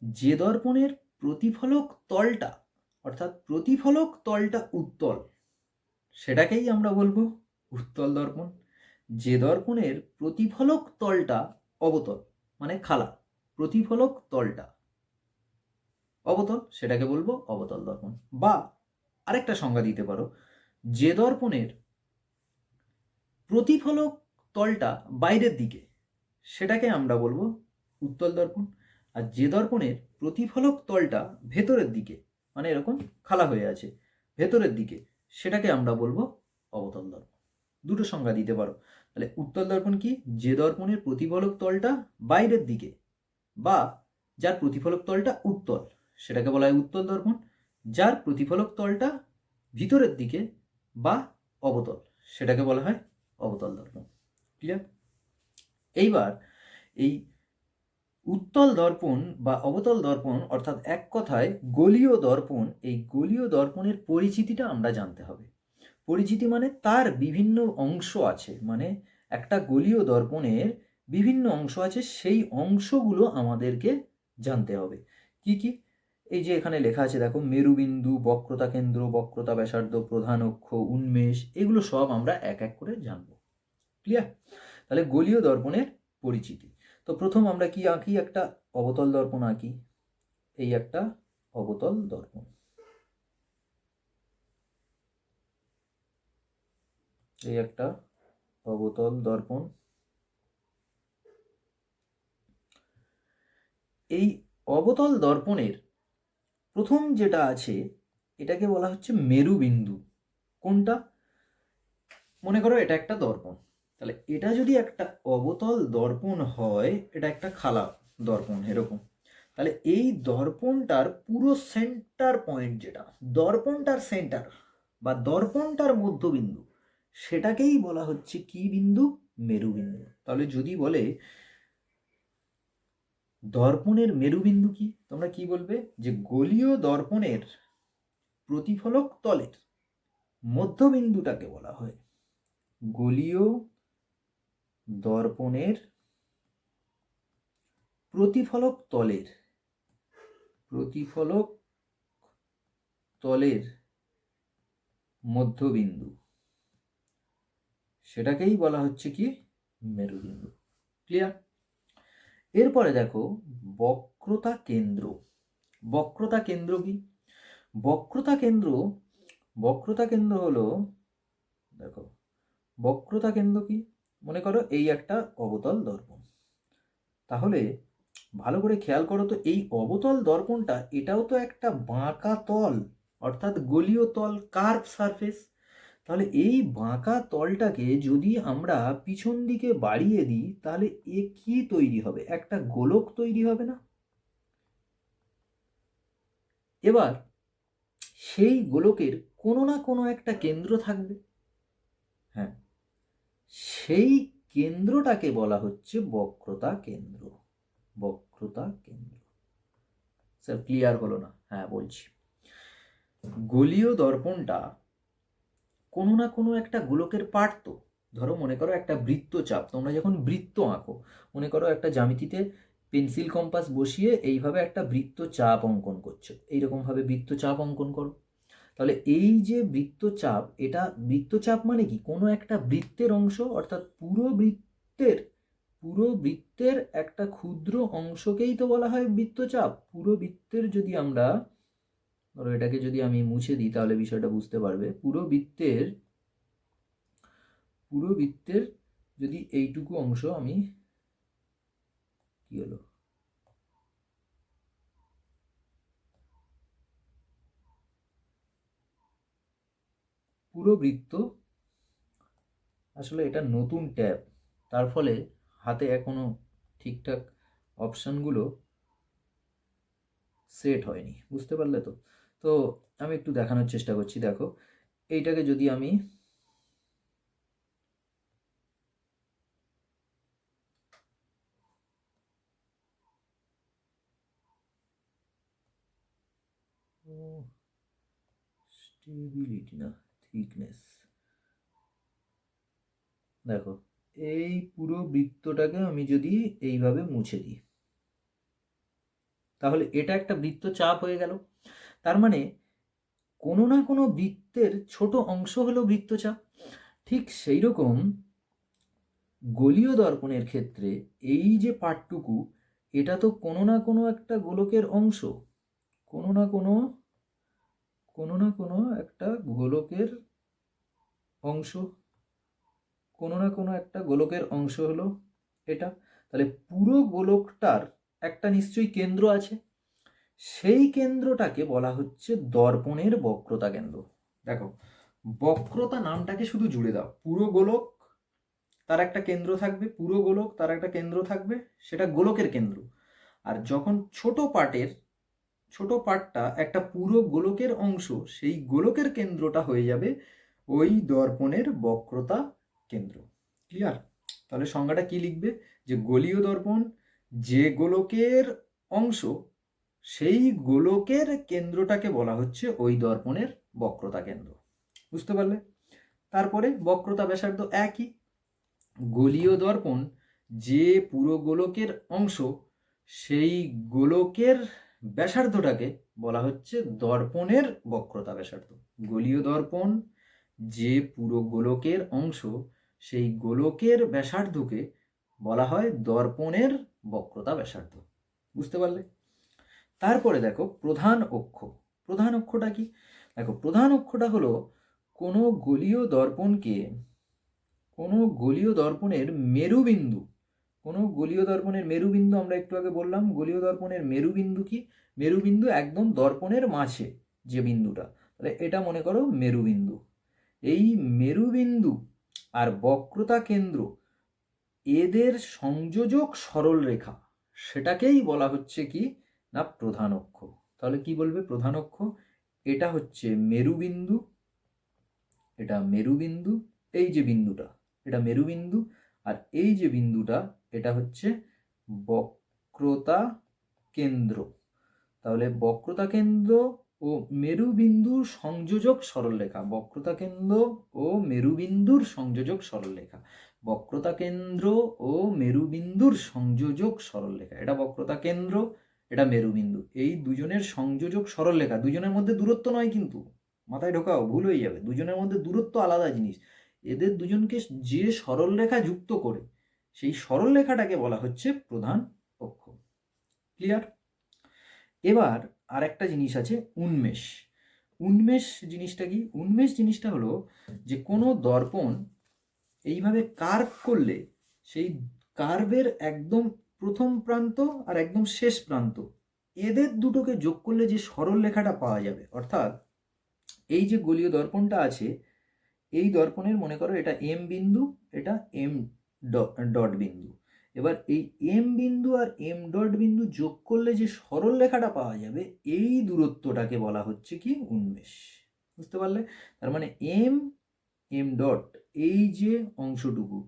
যে দর্পণের প্রতিফলক তলটা, অর্থাৎ প্রতিফলক তলটা উত্তল, সেটাকেই আমরা বলবো উত্তল দর্পণ। যে দর্পণের প্রতিফলক তলটা অবতল, মানে খালা, প্রতিফলক তলটা অবতল, সেটাকে বলবো অবতল দর্পণ। বা আরেকটা সংজ্ঞা দিতে পারো, যে দর্পণের প্রতিফলক তলটা বাইরের দিকে, সেটাকে আমরা বলবো উত্তল দর্পণ। আর যে দর্পণের প্রতিফলক তলটা ভেতরের দিকে, মানে এরকম খালা হয়ে আছে ভেতরের দিকে, সেটাকে আমরা বলবো অবতল দর্পণ। দুটো সংজ্ঞা দিতে পারো। তাহলে উত্তল দর্পণ কি? যে দর্পণের প্রতিফলক তলটা বাইরের দিকে বা যার প্রতিফলক তলটা উত্তল, সেটাকে বলা হয় উত্তল দর্পণ। যার প্রতিফলক তলটা ভিতরের দিকে বা অবতল, সেটাকে বলা হয় অবতল দর্পণ। ক্লিয়ার? এইবার এই উত্তল দর্পণ বা অবতল দর্পণ, অর্থাৎ এক কথায় গোলীয় দর্পণ, এই গোলীয় দর্পণের পরিচিতিটা আমরা জানতে হবে। পরিচিতি মানে তার বিভিন্ন অংশ আছে, মানে একটা গোলীয় দর্পণের বিভিন্ন অংশ আছে, সেই অংশগুলো আমাদেরকে জানতে হবে। কি কি? এই যে এখানে লেখা আছে দেখো, মেরুবিন্দু, বক্রতা কেন্দ্র, বক্রতা ব্যাসার্ধ, প্রধান অক্ষ, উন্মেষ, এগুলো সব আমরা এক এক করে জানবো। ক্লিয়ার? তাহলে গোলীয় দর্পণের পরিচিতি। তো প্রথম আমরা কি আঁকি? একটা অবতল দর্পণ আঁকি। এই একটা অবতল দর্পণ, এই একটা অবতল দর্পণ। এই অবতল দর্পণের প্রথম যেটা আছে এটাকে বলা হচ্ছে মেরুবিন্দু। কোনটা? মনে করো এটা একটা দর্পণ, তাহলে এটা যদি একটা অবতল দর্পণ হয়, এটা একটা খালা দর্পণ এরকম, তাহলে এই দর্পণটার পুরো সেন্টার পয়েন্ট, যেটা দর্পণটার সেন্টার বা দর্পণটার মধ্যবিন্দু, সেটাকেই বলা হচ্ছে কি বিন্দু? মেরুবিন্দু। তাহলে যদি বলে দর্পণের মেরুবিন্দু কি, তোমরা কি বলবে? যে গোলীয় দর্পণের প্রতিফলক তলের মধ্যবিন্দুটাকে বলা হয় গোলীয় দর্পণের প্রতিফলক তলের মধ্যবিন্দু, সেটাকেই বলা হচ্ছে কি? মেরুবিন্দু। ক্লিয়ার? এরপরে দেখো বক্রতা কেন্দ্র। বক্রতা কেন্দ্র কি? বক্রতা কেন্দ্র হলো, দেখো বক্রতা কেন্দ্র কি, মনে করো এই একটা অবতল দর্পণ, তাহলে ভালো করে খেয়াল করো তো, এই অবতল দর্পণটা এটাও তো একটা বাঁকা তল, অর্থাৎ গোলীয় তল, কার্ভ সারফেস। তাহলে এই বাঁকা তলটাকে যদি আমরা পিছন দিকে বাড়িয়ে দিই, তাহলে এ কি তৈরি হবে? একটা গোলক তৈরি হবে না? এবার সেই গোলকের কোনো না কোনো একটা কেন্দ্র থাকবে। হ্যাঁ, সেই কেন্দ্রটাকে বলা হচ্ছে বক্রতা কেন্দ্র। বক্রতা কেন্দ্র। স্যার ক্লিয়ার হলো না? হ্যাঁ বলছি, গোলীয় দর্পণটা কোনো না কোনো একটা গোলকের পার্ট তো। ধরো মনে করো একটা বৃত্তচাপ, তোমরা যখন বৃত্ত আঁকো, মনে করো একটা জ্যামিতিতে পেন্সিল কম্পাস বসিয়ে এইভাবে একটা বৃত্তচাপ অঙ্কন করছো, এইরকমভাবে বৃত্তচাপ অঙ্কন করো। তাহলে এই যে বৃত্তচাপ, এটা বৃত্তচাপ মানে কি? কোনো একটা বৃত্তের অংশ, অর্থাৎ পুরো বৃত্তের একটা ক্ষুদ্র অংশকেই তো বলা হয় বৃত্তচাপ। পুরো বৃত্তের যদি আমরা, ধরো এটাকে যদি আমি মুছে দিই তাহলে বিষয়টা বুঝতে পারবে। পুরো বৃত্তের যদি এইটুকু অংশ আমি, কি হলো, পুরো বৃত্ত আসলে এটা নতুন ট্যাব, তার ফলে হাতে এখনো ঠিকঠাক অপশানগুলো সেট হয়নি, বুঝতে পারলে তো? তো আমি একটু দেখানোর চেষ্টা করছি। দেখো, এইটাকে যদি আমি স্টেবিলিটি না থিকনেস, দেখো এই পুরো বৃত্তটাকে আমি যদি এইভাবে মুছে দিই, তাহলে এটা একটা বৃত্তচাপ হয়ে গেল। তার মানে কোনো না কোনো বৃত্তের ছোট অংশ হলো বৃত্তচাপ। ঠিক সেই রকম গোলীয় দর্পণের ক্ষেত্রে এই যে পার্টটুকু, এটা তো কোনো না কোনো একটা গোলকের অংশ, কোনো না কোনো একটা গোলকের অংশ, কোনো না কোনো একটা গোলকের অংশ হলো এটা। তাহলে পুরো গোলকটার একটা নিশ্চয়ই কেন্দ্র আছে, সেই কেন্দ্রটাকে বলা হচ্ছে দর্পণের বক্রতা কেন্দ্র। দেখো, বক্রতা নামটাকে শুধু জুড়ে দাও, পুরো গোলক তার একটা কেন্দ্র থাকবে, পুরো গোলক তার একটা কেন্দ্র থাকবে, সেটা গোলকের কেন্দ্র। আর যখন ছোট পার্টটা একটা পুরো গোলকের অংশ, সেই গোলকের কেন্দ্রটা হয়ে যাবে ওই দর্পণের বক্রতা কেন্দ্র। ক্লিয়ার? তাহলে সংজ্ঞাটা কি লিখবে, যে গোলীয় দর্পণ যে গোলকের অংশ, সেই গোলকের কেন্দ্রটাকে বলা হচ্ছে ওই দর্পণের বক্রতা কেন্দ্র। বুঝতে পারলে? তারপরে বক্রতা ব্যাসার্ধ একই, গোলীয় দর্পণ যে পুরো গোলকের অংশ, সেই গোলকের ব্যাসার্ধটাকে বলা হচ্ছে দর্পণের বক্রতা ব্যাসার্ধ। গোলীয় দর্পণ যে পুরো গোলকের অংশ, সেই গোলকের ব্যাসার্ধকে বলা হয় দর্পণের বক্রতা ব্যাসার্ধ। বুঝতে পারলে? তারপরে দেখো প্রধান অক্ষ। প্রধান অক্ষটা কি? দেখো, প্রধান অক্ষটা হলো কোনো গোলীয় দর্পণকে, কোনো গোলীয় দর্পণের মেরুবিন্দু, কোনো গোলীয় দর্পণের মেরুবিন্দু, আমরা একটু আগে বললাম গোলীয় দর্পণের মেরুবিন্দু কি? মেরুবিন্দু একদম দর্পণের মাঝে যে বিন্দুটা, তাহলে এটা মনে করো মেরুবিন্দু। এই মেরুবিন্দু আর বক্রতা কেন্দ্র, এদের সংযোজক সরল রেখা, সেটাকেই বলা হচ্ছে কি না প্রধান অক্ষ। তাহলে কি বলবে? প্রধান অক্ষ, এটা হচ্ছে মেরুবিন্দু, এটা মেরুবিন্দু, এই যে বিন্দুটা এটা মেরুবিন্দু, আর এই যে বিন্দুটা এটা হচ্ছে বক্রতা কেন্দ্র। তাহলে বক্রতা কেন্দ্র ও মেরুবিন্দুর সংযোজক সরলরেখা, বক্রতা কেন্দ্র ও মেরুবিন্দুর সংযোজক সরলরেখা, বক্রতা কেন্দ্র ও মেরুবিন্দুর সংযোজক সরলরেখা, এটা বক্রতা কেন্দ্র, এটা মেরুবিন্দু, এই দুজনের সংযোজক সরলরেখা। দুজনের মধ্যে দূরত্ব নয় কিন্তু, মাথায় ঢোকাও, ভুল হয়ে যাবে, দুজনের মধ্যে দূরত্ব আলাদা জিনিস। এদের দুজনকে যে সরলরেখা যুক্ত করে, সেই সরলরেখাটাকে বলা হচ্ছে প্রধান অক্ষ। ক্লিয়ার? এবার আর একটা জিনিস আছে, উন্মেষ। উন্মেষ জিনিসটা কি? উন্মেষ জিনিসটা হলো যে কোনো দর্পণ এইভাবে কার্ভ করলে, সেই কার্ভের একদম প্রথম প্রান্ত আর একদম শেষ প্রান্ত, এদের দুটোকে যোগ করলে যে সরল রেখাটা পাওয়া যাবে, অর্থাৎ এই যে গোলীয় দর্পণটা আছে, এই দর্পণের মনে করো এটা এম বিন্দু, এটা এম ডট বিন্দু। এবার এই এম বিন্দু আর এম ডট বিন্দু যোগ করলে যে সরল রেখাটা পাওয়া যাবে, এই দূরত্বটাকে বলা হচ্ছে কি উন্মেষ। বুঝতে পারলে? তার মানে এম এম ডট, এই যে অংশটুকু,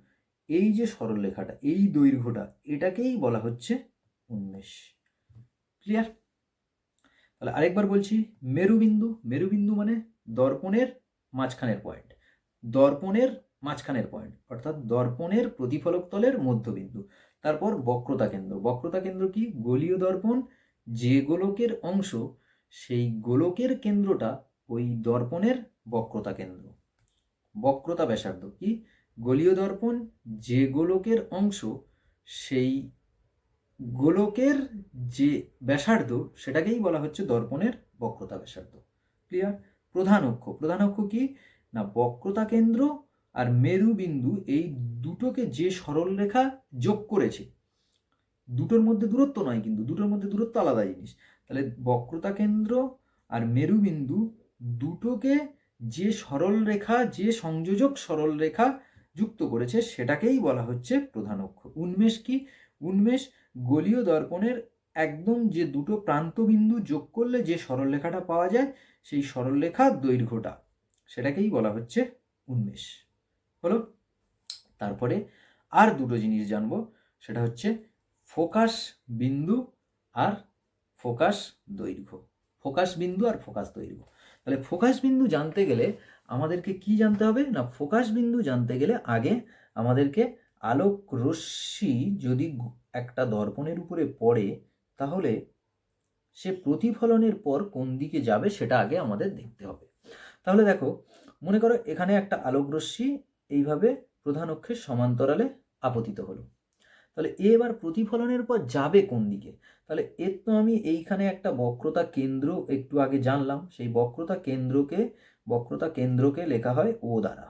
এই যে সরল রেখাটা, এই দৈর্ঘ্যটা, এটাকেই বলা হচ্ছে উন্মেষ। ক্লিয়ার? তাহলে আরেকবার বলছি, মেরুবিন্দু। মেরুবিন্দু মানে দর্পণের মাঝখানের পয়েন্ট, দর্পণের মাঝখানের পয়েন্ট, অর্থাৎ দর্পণের প্রতিফলক তলের মধ্যবিন্দু। তারপর বক্রতা কেন্দ্র। বক্রতা কেন্দ্র কি? গোলীয় দর্পণ যে গোলকের অংশ, সেই গোলকের কেন্দ্রটা ওই দর্পণের বক্রতা কেন্দ্র। বক্রতা ব্যাসার্ধ কি? গোলীয় দর্পণ যে গোলকের অংশ, সেই গোলকের যে ব্যাসার্ধ, সেটাকেই বলা হচ্ছে দর্পণের বক্রতা ব্যাসার্ধ। ক্লিয়ার? প্রধান অক্ষ। প্রধান অক্ষ কি না বক্রতা কেন্দ্র আর মেরুবিন্দু, এই দুটোকে যে সরল রেখা যোগ করেছে, দুটোর মধ্যে দূরত্ব নয় কিন্তু, দুটোর মধ্যে দূরত্ব আলাদা জিনিস। তাহলে বক্রতা কেন্দ্র আর মেরুবিন্দু দুটোকে যে সরল রেখা, যে সংযোজক সরল রেখা যুক্ত করেছে সেটাকেই বলা হচ্ছে প্রধান অক্ষ। উন্মেষ কি? উন্মেষ গোলীয় দর্পণের একদম যে দুটো প্রান্তবিন্দু যোগ করলে যে সরলরেখাটা পাওয়া যায়, সেই সরলরেখার দৈর্ঘ্যটা, সেটাকেই বলা হচ্ছে উন্মেষ। হলো? তারপরে আর দুটো জিনিস জানবো, সেটা হচ্ছে ফোকাস বিন্দু আর ফোকাস দৈর্ঘ্য। ফোকাস বিন্দু আর ফোকাস দৈর্ঘ্য। তাহলে ফোকাস বিন্দু জানতে গেলে আমাদেরকে কি জানতে হবে না, ফোকাস বিন্দু জানতে গেলে আগে আমাদেরকে আলোক রশ্মি যদি একটা দর্পণের উপরে পড়ে, তাহলে সে প্রতিফলনের পর কোন দিকে যাবে সেটা আগে আমাদের দেখতে হবে। তাহলে দেখো, মনে করো এখানে একটা আলোক রশ্মি এইভাবে প্রধান অক্ষের সমান্তরালে আপতিত হলো। তাহলে এবার প্রতিফলনের পর যাবে কোন দিকে? তাহলে এর তো আমি এইখানে একটা বক্রতা কেন্দ্র একটু আগে জানলাম, সেই বক্রতা কেন্দ্রকে লেখা হয় ও দ্বারা।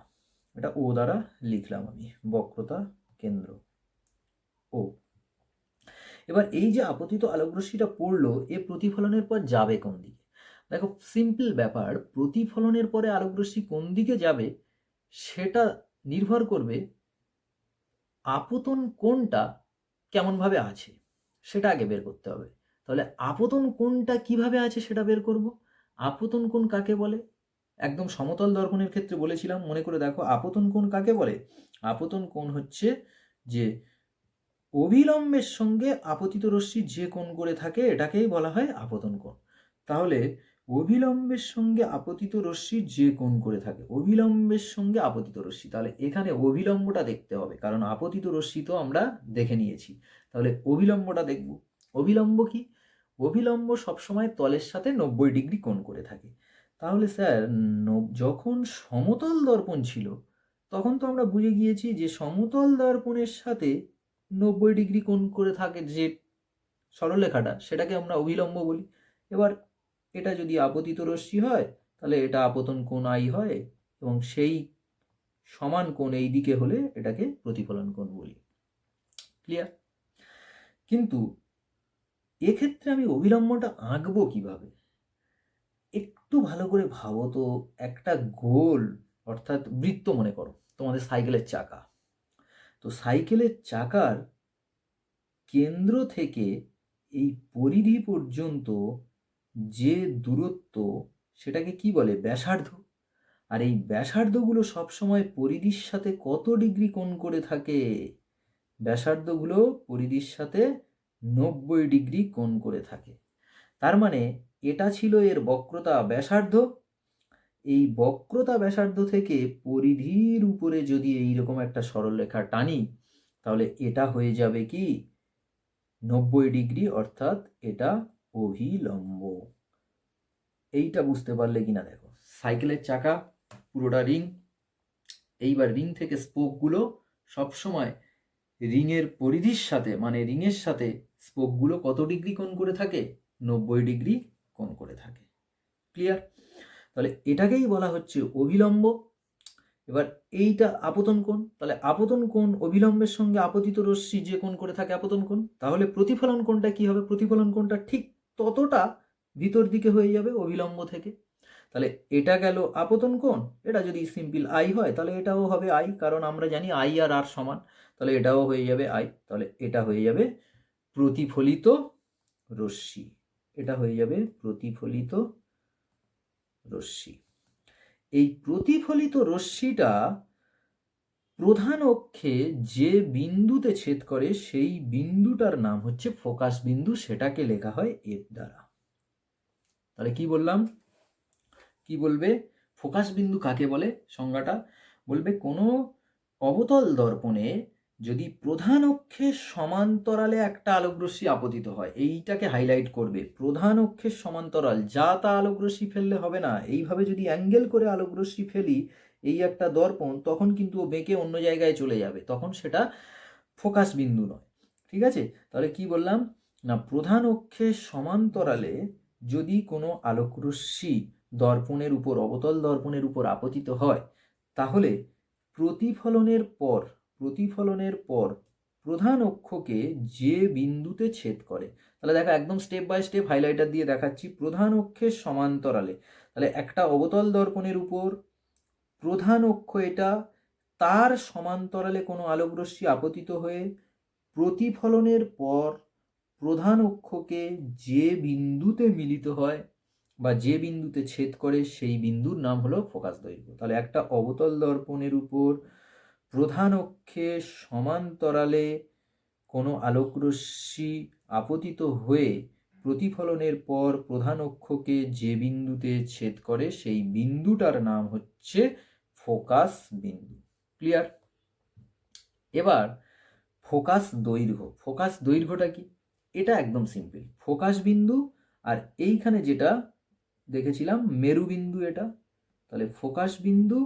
এটা ও দ্বারা লিখলাম আমি, বক্রতা কেন্দ্র ও। এবার এই যে আপতিত আলোকরশ্মিটা পড়লো, এ প্রতিফলনের পর যাবে কোন দিকে? দেখো, সিম্পল ব্যাপার, প্রতিফলনের পরে আলোকরশ্মি কোন দিকে যাবে সেটা নির্ভর করবে আপতন কোণটা কেমনভাবে আছে সেটা আগে বের করতে হবে। তাহলে আপতন কোণটা কিভাবে আছে সেটা বের করব। আপতন কোণ কাকে বলে? একদম সমতল দর্পণের ক্ষেত্রে বলেছিলাম, মনে করে দেখো, আপতন কোণ কাকে বলে? আপতন কোণ হচ্ছে যে অভিলম্বের সঙ্গে আপতিত রশ্মি যে কোণ করে থাকে এটাকেই বলা হয় আপতন কোণ। তাহলে অভিলম্বের সঙ্গে আপতিত রশ্মি যে কোণ করে থাকে, অভিলম্বের সঙ্গে আপতিত রশ্মি, তাহলে এখানে অভিলম্বটা দেখতে হবে, কারণ আপতিত রশ্মি তো আমরা দেখে নিয়েছি। তাহলে অভিলম্বটা দেখব। অভিলম্ব কি? অভিলম্ব সবসময় তলের সাথে 90 ডিগ্রি কোণ করে থাকে। তাহলে স্যার, যখন সমতল দর্পণ ছিল তখন তো আমরা বুঝে গিয়েছি যে সমতল দর্পণের সাথে 90 ডিগ্রি কোণ করে থাকে যে সরলরেখাটা, সেটাকে আমরা অভিলম্ব বলি। এবার এটা যদি আপতিত রশ্মি হয় তাহলে এটা আপতন কোণ আই হয়, এবং সেই সমান কোণ এই দিকে হলে এটাকে প্রতিফলন কোণ বলি। ক্লিয়ার? কিন্তু এক্ষেত্রে আমি অভিলম্বটা আঁকবো কিভাবে? একটু ভালো করে ভাবো তো। একটা গোল, অর্থাৎ বৃত্ত মনে করো, তোমাদের সাইকেলের চাকা। তো সাইকেলের চাকার কেন্দ্র থেকে এই পরিধি পর্যন্ত যে দূরত্ব, সেটাকে কি বলে? ব্যাসার্ধ। আর এই ব্যাসার্ধগুলো সবসময় পরিধির সাথে কত ডিগ্রি কোণ করে থাকে? ব্যাসার্ধগুলো পরিধির সাথে 90 ডিগ্রি কোণ করে থাকে। তার মানে এটা ছিল এর বক্রতা ব্যাসার্ধ। এই বক্রতা ব্যাসার্ধ থেকে পরিধির উপরে যদি এইরকম একটা সরলরেখা টানি, তাহলে এটা হয়ে যাবে কি 90 ডিগ্রি, অর্থাৎ এটা অভিলম্ব। এইটা বুঝতে পারলে কিনা দেখো, সাইকেলের চাকা পুরোটা রিং, এইবার রিং থেকে স্পোকগুলো সবসময় রিংয়ের পরিধির সাথে, মানে রিংয়ের সাথে স্পোকগুলো কত ডিগ্রি কোণ করে থাকে? 90 ডিগ্রি কোণ করে থাকে। ক্লিয়ার? তাহলে এটাকেই বলা হচ্ছে অভিলম্ব। এবার এইটা আপতন কোণ, তাহলে আপতন কোণ অভিলম্বের সঙ্গে আপতিত রশ্মি যে কোণ করে থাকে আপতন কোণ। তাহলে প্রতিফলন কোণটা কি হবে? প্রতিফলন কোণটা ঠিক ততটা ভিতর দিকে হয়ে যাবে অভিলম্ব থেকে। তাহলে এটা গেল আপতন কোণ। এটা যদি সিম্পল আই হয় তাহলে এটাও হবে আই, কারণ আমরা জানি আই আর আর সমান। তাহলে এটাও হয়ে যাবে আই। তাহলে এটা হয়ে যাবে প্রতিফলিত রশ্মি। এটা হয়ে যাবে প্রতিফলিত রশ্মি। এই প্রতিফলিত রশ্মিটা প্রধান অক্ষে যে বিন্দুতে ছেদ করে সেই বিন্দুটার নাম হচ্ছে ফোকাস বিন্দু, সেটাকে লেখা হয় এফ দ্বারা। তাহলে কি বললাম? কি বলবে? ফোকাস বিন্দু কাকে বলে? সংজ্ঞাটা বলবে, কোনো অবতল দর্পণে যদি প্রধান অক্ষের সমান্তরালে একটা আলোকরশ্মি আপতিত হয়, এইটাকে হাইলাইট করবে। প্রধান অক্ষের সমান্তরাল, যা তা আলোকরশ্মি ফেললে হবে না। এইভাবে যদি অ্যাঙ্গেল করে আলোকরশ্মি ফেলি এই একটা দর্পণ, তখন কিন্তু ও বেঁকে অন্য জায়গায় চলে যাবে, তখন সেটা ফোকাস বিন্দু নয়। ঠিক আছে? তাহলে কি বললাম না, প্রধান অক্ষের সমান্তরালে যদি কোনো আলোকরশ্মি দর্পণের উপর, অবতল দর্পণের উপর আপতিত হয়, তাহলে প্রতিফলনের পর প্রধান অক্ষকে যে বিন্দুতে ছেদ করে, তাহলে দেখো একদম স্টেপ বাই স্টেপ হাইলাইটার দিয়ে দেখাচ্ছি। প্রধান অক্ষের সমান্তরালে, তাহলে একটা অবতল দর্পণের উপর প্রধান অক্ষ এটা তার সমান্তরালে কোনো আলোকরশ্মি আপতিত হয়ে প্রতিফলনের পর প্রধান অক্ষকে যে বিন্দুতে মিলিত হয় বা যে বিন্দুতে ছেদ করে সেই বিন্দুর নাম হলো ফোকাস দৈর্ঘ্য। তাহলে একটা অবতল দর্পণের উপর প্রধান অক্ষে সমান্তরালে কোনো আলোকরশ্মি আপতিত হয়ে প্রতিফলনের পর প্রধান অক্ষকে যে বিন্দুতে ছেদ করে সেই বিন্দুটার নাম হচ্ছে ফোকাস বিন্দু। ক্লিয়ার? এবার ফোকাস দৈর্ঘ্য। ফোকাস দৈর্ঘ্যটা কি? এটা একদম সিম্পল। ফোকাস বিন্দু আর এইখানে যেটা দেখেছিলাম মেরুবিন্দু, এটা তাহলে ফোকাস বিন্দু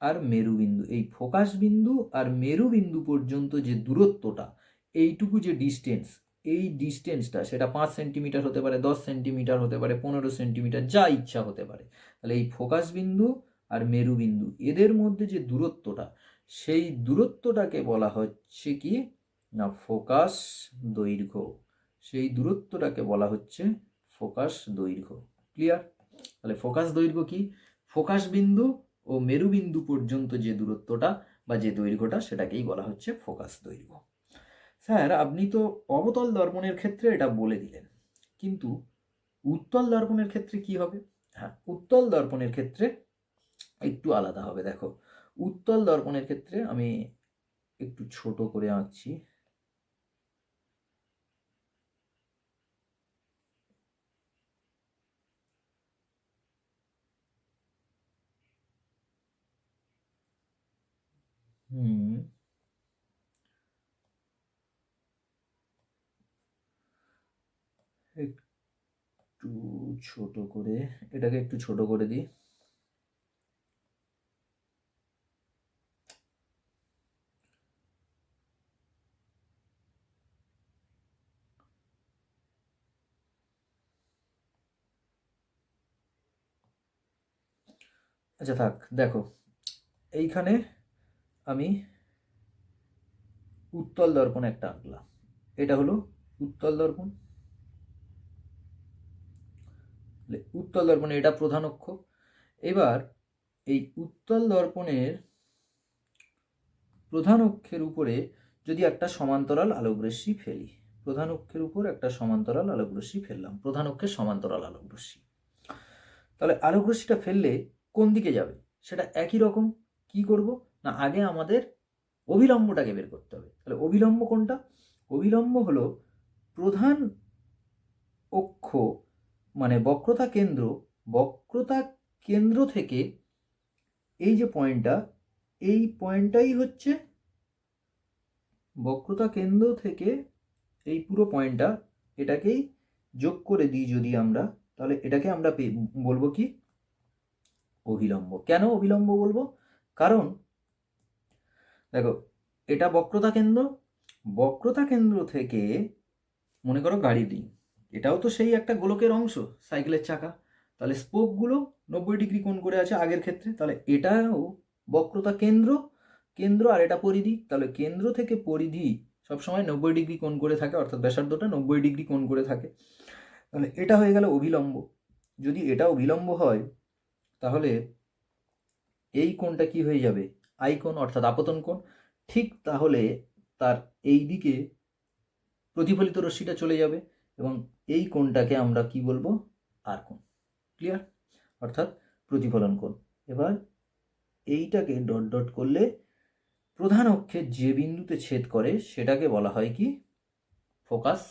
আর মেরুবিন্দু, এই ফোকাস বিন্দু আর মেরুবিন্দু পর্যন্ত যে দূরত্বটা, এইটুকু যে ডিস্টেন্স, এই ডিস্টেন্সটা সেটা 5 সেন্টিমিটার হতে পারে, 10 সেন্টিমিটার হতে পারে, 15 সেন্টিমিটার, যা ইচ্ছা হতে পারে। তাহলে এই ফোকাস বিন্দু আর মেরুবিন্দু এদের মধ্যে যে দূরত্বটা, সেই দূরত্বটাকে বলা হচ্ছে কি না ফোকাস দৈর্ঘ্য। সেই দূরত্বটাকে বলা হচ্ছে ফোকাস দৈর্ঘ্য। ক্লিয়ার? তাহলে ফোকাস দৈর্ঘ্য কি? ফোকাস বিন্দু ও মেরুবিন্দু পর্যন্ত যে দূরত্বটা বা যে দৈর্ঘ্যটা সেটাকেই বলা হচ্ছে ফোকাস দৈর্ঘ্য। স্যার আপনি তো অবতল দর্পণের ক্ষেত্রে এটা বলে দিলেন, কিন্তু উত্তল দর্পণের ক্ষেত্রে কি হবে? হ্যাঁ, উত্তল দর্পণের ক্ষেত্রে একটু আলাদা হবে। দেখো, উত্তল দর্পণের ক্ষেত্রে আমি একটু ছোট করে আঁকছি। একটু ছোট করে, এটাকে একটু ছোট করে দিই। আচ্ছা থাক, দেখো এইখানে আমি উত্তল দর্পণ একটা আঁকলাম। এটা হলো উত্তল দর্পণ। উত্তল দর্পণে এটা প্রধান অক্ষ। এবার এই উত্তল দর্পণের প্রধান অক্ষের উপরে যদি একটা সমান্তরাল আলোকরশ্মি ফেলি, প্রধান অক্ষের উপর একটা সমান্তরাল আলোকরশ্মি ফেললাম, প্রধান অক্ষের সমান্তরাল আলোকরশ্মি, তাহলে আলোকরশ্মিটা ফেললে কোন দিকে যাবে সেটা একই রকম। কি করব না, আগে আমাদের অভিলম্বটাকে বের করতে হবে। তাহলে অভিলম্ব কোনটা? অভিলম্ব হলো প্রধান অক্ষ মানে বক্রতা কেন্দ্র, বক্রতা কেন্দ্র থেকে এই যে পয়েন্টটা, এই পয়েন্টটাই হচ্ছে বক্রতা কেন্দ্র থেকে এই পুরো পয়েন্টটা, এটাকেই যোগ করে দিই যদি আমরা, তাহলে এটাকে আমরা বলবো কি অভিলম্ব। কেন অভিলম্ব বলবো? কারণ দেখো, এটা বক্রতা কেন্দ্র, বক্রতা কেন্দ্র থেকে মনে করো গাড়ি দিই, এটাও তো সেই একটা গোলকের অংশ, সাইকেলের চাকা। তাহলে স্পোকগুলো 90 ডিগ্রি কোণ করে আছে আগের ক্ষেত্রে, তাহলে এটাও বক্রতা কেন্দ্র, কেন্দ্র আর এটা পরিধি, তাহলে কেন্দ্র থেকে পরিধি সবসময় 90 ডিগ্রি কোণ করে থাকে, অর্থাৎ ব্যাসার্ধটা 90 ডিগ্রি কোণ করে থাকে। তাহলে এটা হয়ে গেল অভিলম্ব। যদি এটা অভিলম্ব হয় তাহলে এই কোণটা কি হয়ে যাবে? আই কোণ, অর্থাৎ আপতন কোণ। ঠিক তাহলে তার এই দিকে প্রতিফলিত রশ্মিটা চলে যাবে এবং এই কোণটাকে আমরা কি বলবো? আর কোণ। ক্লিয়ার? অর্থাৎ প্রতিফলন কোণ। এবার এইটাকে ডট ডট করলে প্রধান অক্ষে যে বিন্দুতে ছেদ করে সেটাকে বলা হয় কি ফোকাস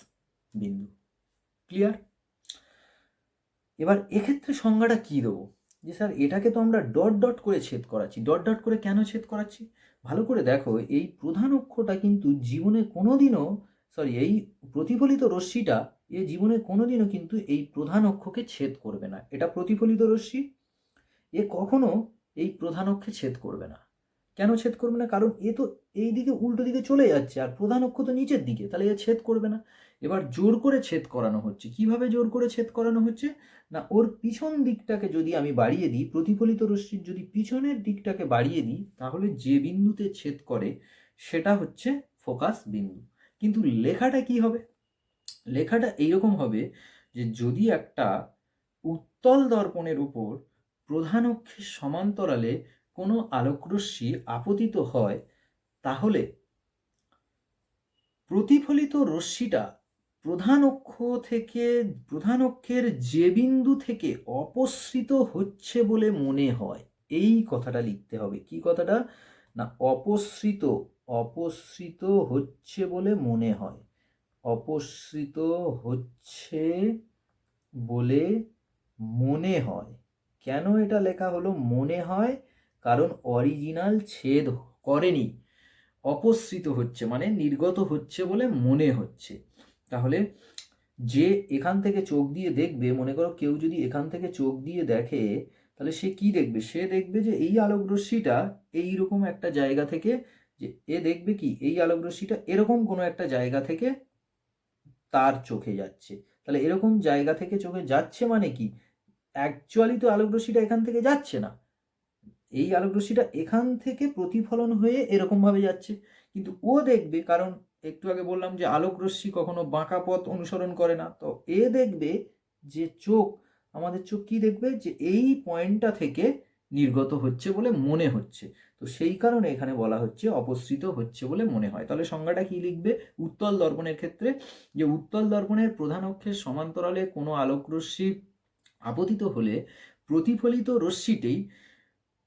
বিন্দু। ক্লিয়ার? এবার এক্ষেত্রে সংজ্ঞাটা কি দেবো? যে স্যার এটাকে তো আমরা ডট ডট করে ছেদ করাচ্ছি। ডট ডট করে কেন ছেদ করাচ্ছি? ভালো করে দেখো, এই প্রধান অক্ষটা কিন্তু জীবনে কোনোদিনও, এই প্রতিফলিত রশ্মিটা এ জীবনে কোনোদিনও কিন্তু এই প্রধান অক্ষকে ছেদ করবে না। এটা প্রতিফলিত রশ্মি, এ কখনো এই প্রধান অক্ষে ছেদ করবে না। কেন ছেদ করবে না? কারণ এ তো এই দিকে উল্টো দিকে চলে যাচ্ছে আর প্রধান অক্ষ তো নিচের দিকে, তাহলে এ ছেদ করবে না। এবার জোর করে ছেদ করানো হচ্ছে। কিভাবে জোর করে ছেদ করানো হচ্ছে? না, ওর পিছন দিকটাকে যদি আমি বাড়িয়ে দিই, প্রতিফলিত রশ্মির যদি পিছনের দিকটাকে বাড়িয়ে দিই, তাহলে যে বিন্দুতে ছেদ করে সেটা হচ্ছে ফোকাস বিন্দু। কিন্তু লেখাটা কি হবে? লেখাটা এইরকম হবে যে যদি একটা উত্তল দর্পণের উপর প্রধান অক্ষের সমান্তরালে কোনো আলোকরশ্মি আপতিত হয় তাহলে প্রতিফলিত রশ্মিটা প্রধান অক্ষের যে বিন্দু থেকে অপসৃত হচ্ছে বলে মনে হয়, এই কথাটা লিখতে হবে। কি কথাটা? না, অপসৃত হচ্ছে বলে মনে হয়, অপসৃত হচ্ছে বলে মনে হয়। কেন এটা লেখা হলো মনে হয়? কারণ অরিজিনাল ছেদ করেনি, অপসৃত হচ্ছে মানে নির্গত হচ্ছে বলে মনে হচ্ছে। তাহলে যে এখান থেকে চোখ দিয়ে দেখবে, মনে করো কেউ যদি এখান থেকে চোখ দিয়ে দেখে, তাহলে সে কি দেখবে? সে দেখবে যে এই আলোক রশ্মিটা এইরকম একটা জায়গা থেকে, যে এ দেখবে কি এই আলোক রশ্মিটা এরকম কোনো একটা জায়গা থেকে তার চোখে যাচ্ছে। তাহলে এরকম জায়গা থেকে চোখে যাচ্ছে মানে কি? অ্যাকচুয়ালি তো আলোক রশ্মিটা এখান থেকে যাচ্ছে না, এই আলোক রশ্মিটা এখান থেকে প্রতিফলন হয়ে এরকমভাবে যাচ্ছে। কিন্তু ও দেখবে, কারণ একটু আগে বললাম যে আলোক রশ্মি কখনো বাঁকা পথ অনুসরণ করে না, তো এ দেখবে যে আমাদের চোখ কি দেখবে? যে এই পয়েন্টটা থেকে নির্গত হচ্ছে বলে মনে হচ্ছে। তো সেই কারণে এখানে বলা হচ্ছে অপসৃত হচ্ছে বলে মনে হয়। তাহলে সংজ্ঞাটা কি লিখবে উত্তল দর্পণের ক্ষেত্রে? যে উত্তল দর্পণের প্রধান অক্ষের সমান্তরালে কোনো আলোক রশ্মি আপতিত হলে প্রতিফলিত রশ্মিটি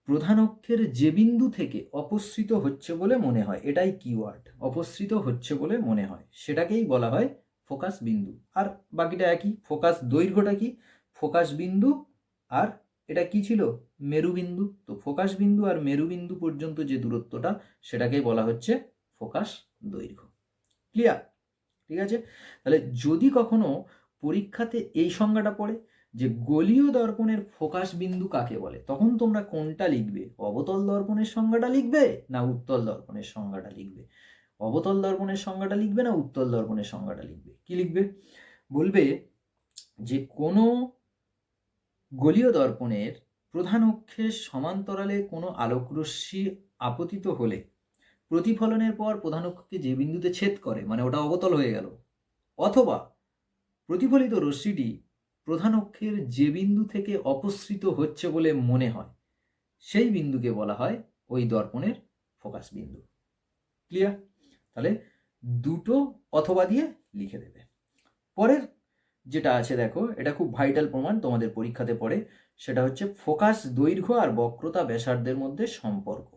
প্রধান অক্ষের যে বিন্দু থেকে অপসৃত হচ্ছে বলে মনে হয়, এটাই কিওয়ার্ড, অপসৃত হচ্ছে বলে মনে হয়, সেটাকেই বলা হয় ফোকাস বিন্দু। আর বাকিটা একই। ফোকাস দৈর্ঘ্যটা কি? ফোকাস বিন্দু আর এটা কি ছিল? মেরুবিন্দু। তো ফোকাস বিন্দু আর মেরুবিন্দু পর্যন্ত যে দূরত্বটা, সেটাকেই বলা হচ্ছে ফোকাস দৈর্ঘ্য। ক্লিয়ার? ঠিক আছে। তাহলে যদি কখনো পরীক্ষাতে এই সংজ্ঞাটা পড়ে যে গোলীয় দর্পণের ফোকাস বিন্দু কাকে বলে, তখন তোমরা কোনটা লিখবে? অবতল দর্পণের সংজ্ঞাটা লিখবে না উত্তল দর্পণের সংজ্ঞাটা লিখবে? অবতল দর্পণের সংজ্ঞাটা লিখবে না উত্তল দর্পণের সংজ্ঞাটা লিখবে? কি লিখবে? বলবে যে কোনো গোলীয় দর্পণের প্রধান অক্ষের সমান্তরালে কোনো আলোকরশ্মি আপতিত হলে প্রতিফলনের পর প্রধান অক্ষকে যে বিন্দুতে ছেদ করে, মানে ওটা অবতল হয়ে গেল, অথবা প্রতিফলিত রশ্মিটি প্রধান অক্ষের যে বিন্দু থেকে অপসৃত হচ্ছে বলে মনে হয়, সেই বিন্দুকে বলা হয় ওই দর্পণের ফোকাস বিন্দু। ক্লিয়ার? তাহলে দুটো অথবা দিয়ে লিখে দেবে। পরের যেটা আছে দেখো, এটা খুব ভাইটাল প্রমাণ, তোমাদের পরীক্ষাতে পড়ে। সেটা হচ্ছে ফোকাস দৈর্ঘ্য আর বক্রতা ব্যাসার্ধের মধ্যে সম্পর্ক।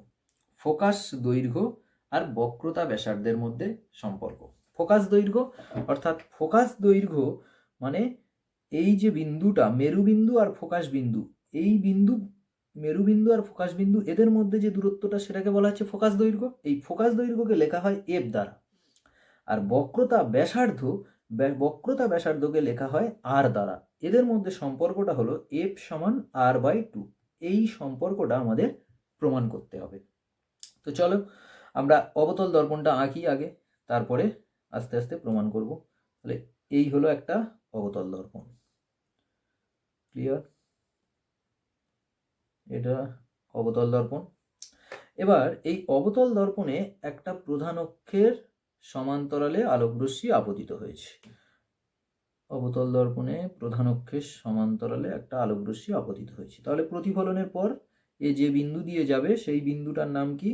ফোকাস দৈর্ঘ্য আর বক্রতা ব্যাসার্ধের মধ্যে সম্পর্ক। ফোকাস দৈর্ঘ্য অর্থাৎ ফোকাস দৈর্ঘ্য মানে এই যে বিন্দুটা মেরুবিন্দু আর ফোকাস বিন্দু, এই বিন্দু মেরুবিন্দু আর ফোকাস বিন্দু এদের মধ্যে যে দূরত্বটা, সেটাকে বলা হচ্ছে ফোকাস দৈর্ঘ্য। এই ফোকাস দৈর্ঘ্যকে লেখা হয় এফ দ্বারা। আর বক্রতা ব্যাসার্ধকে লেখা হয় আর দ্বারা। এদের মধ্যে সম্পর্কটা হলো এফ সমান r/2। এই সম্পর্কটা আমাদের প্রমাণ করতে হবে। তো চলো আমরা অবতল দর্পণটা আঁকি আগে, তারপরে আস্তে আস্তে প্রমাণ করব। তাহলে এই হলো একটা অবতল দর্পণ। ক্লিয়ার? এটা অবতল দর্পণ। এবার এই অবতল দর্পণে একটা প্রধান অক্ষের সমান্তরালে আলোকরশ্মি আপতিত হয়েছে। অবতল দর্পণে প্রধান অক্ষের সমান্তরালে একটা আলোকরশ্মি আপতিত হয়েছে। তাহলে প্রতিফলনের পর এ যে বিন্দু দিয়ে যাবে, সেই বিন্দুটার নাম কি?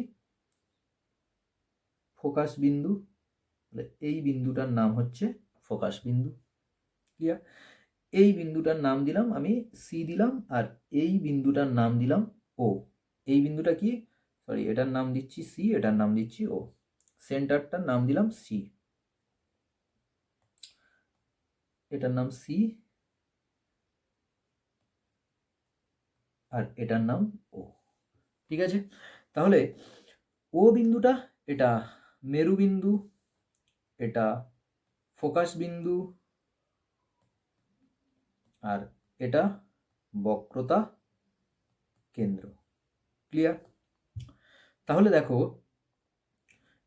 ফোকাস বিন্দু। তাহলে এই বিন্দুটার নাম হচ্ছে ফোকাস বিন্দু। ক্লিয়ার? এই বিন্দুটার নাম দিলাম আমি সি দিলাম, আর এই বিন্দুটার নাম দিলাম ও। এই বিন্দুটা কি? সরি, এটার নাম দিচ্ছি সি, এটার নাম দিচ্ছি ও। সেন্টারটার নাম দিলাম সি, এটার নাম সি, আর এটার নাম ও। ঠিক আছে? তাহলে ও বিন্দুটা, এটা মেরুবিন্দু, এটা ফোকাস বিন্দু, আর এটা বক্রতা কেন্দ্র। ক্লিয়ার? তাহলে দেখো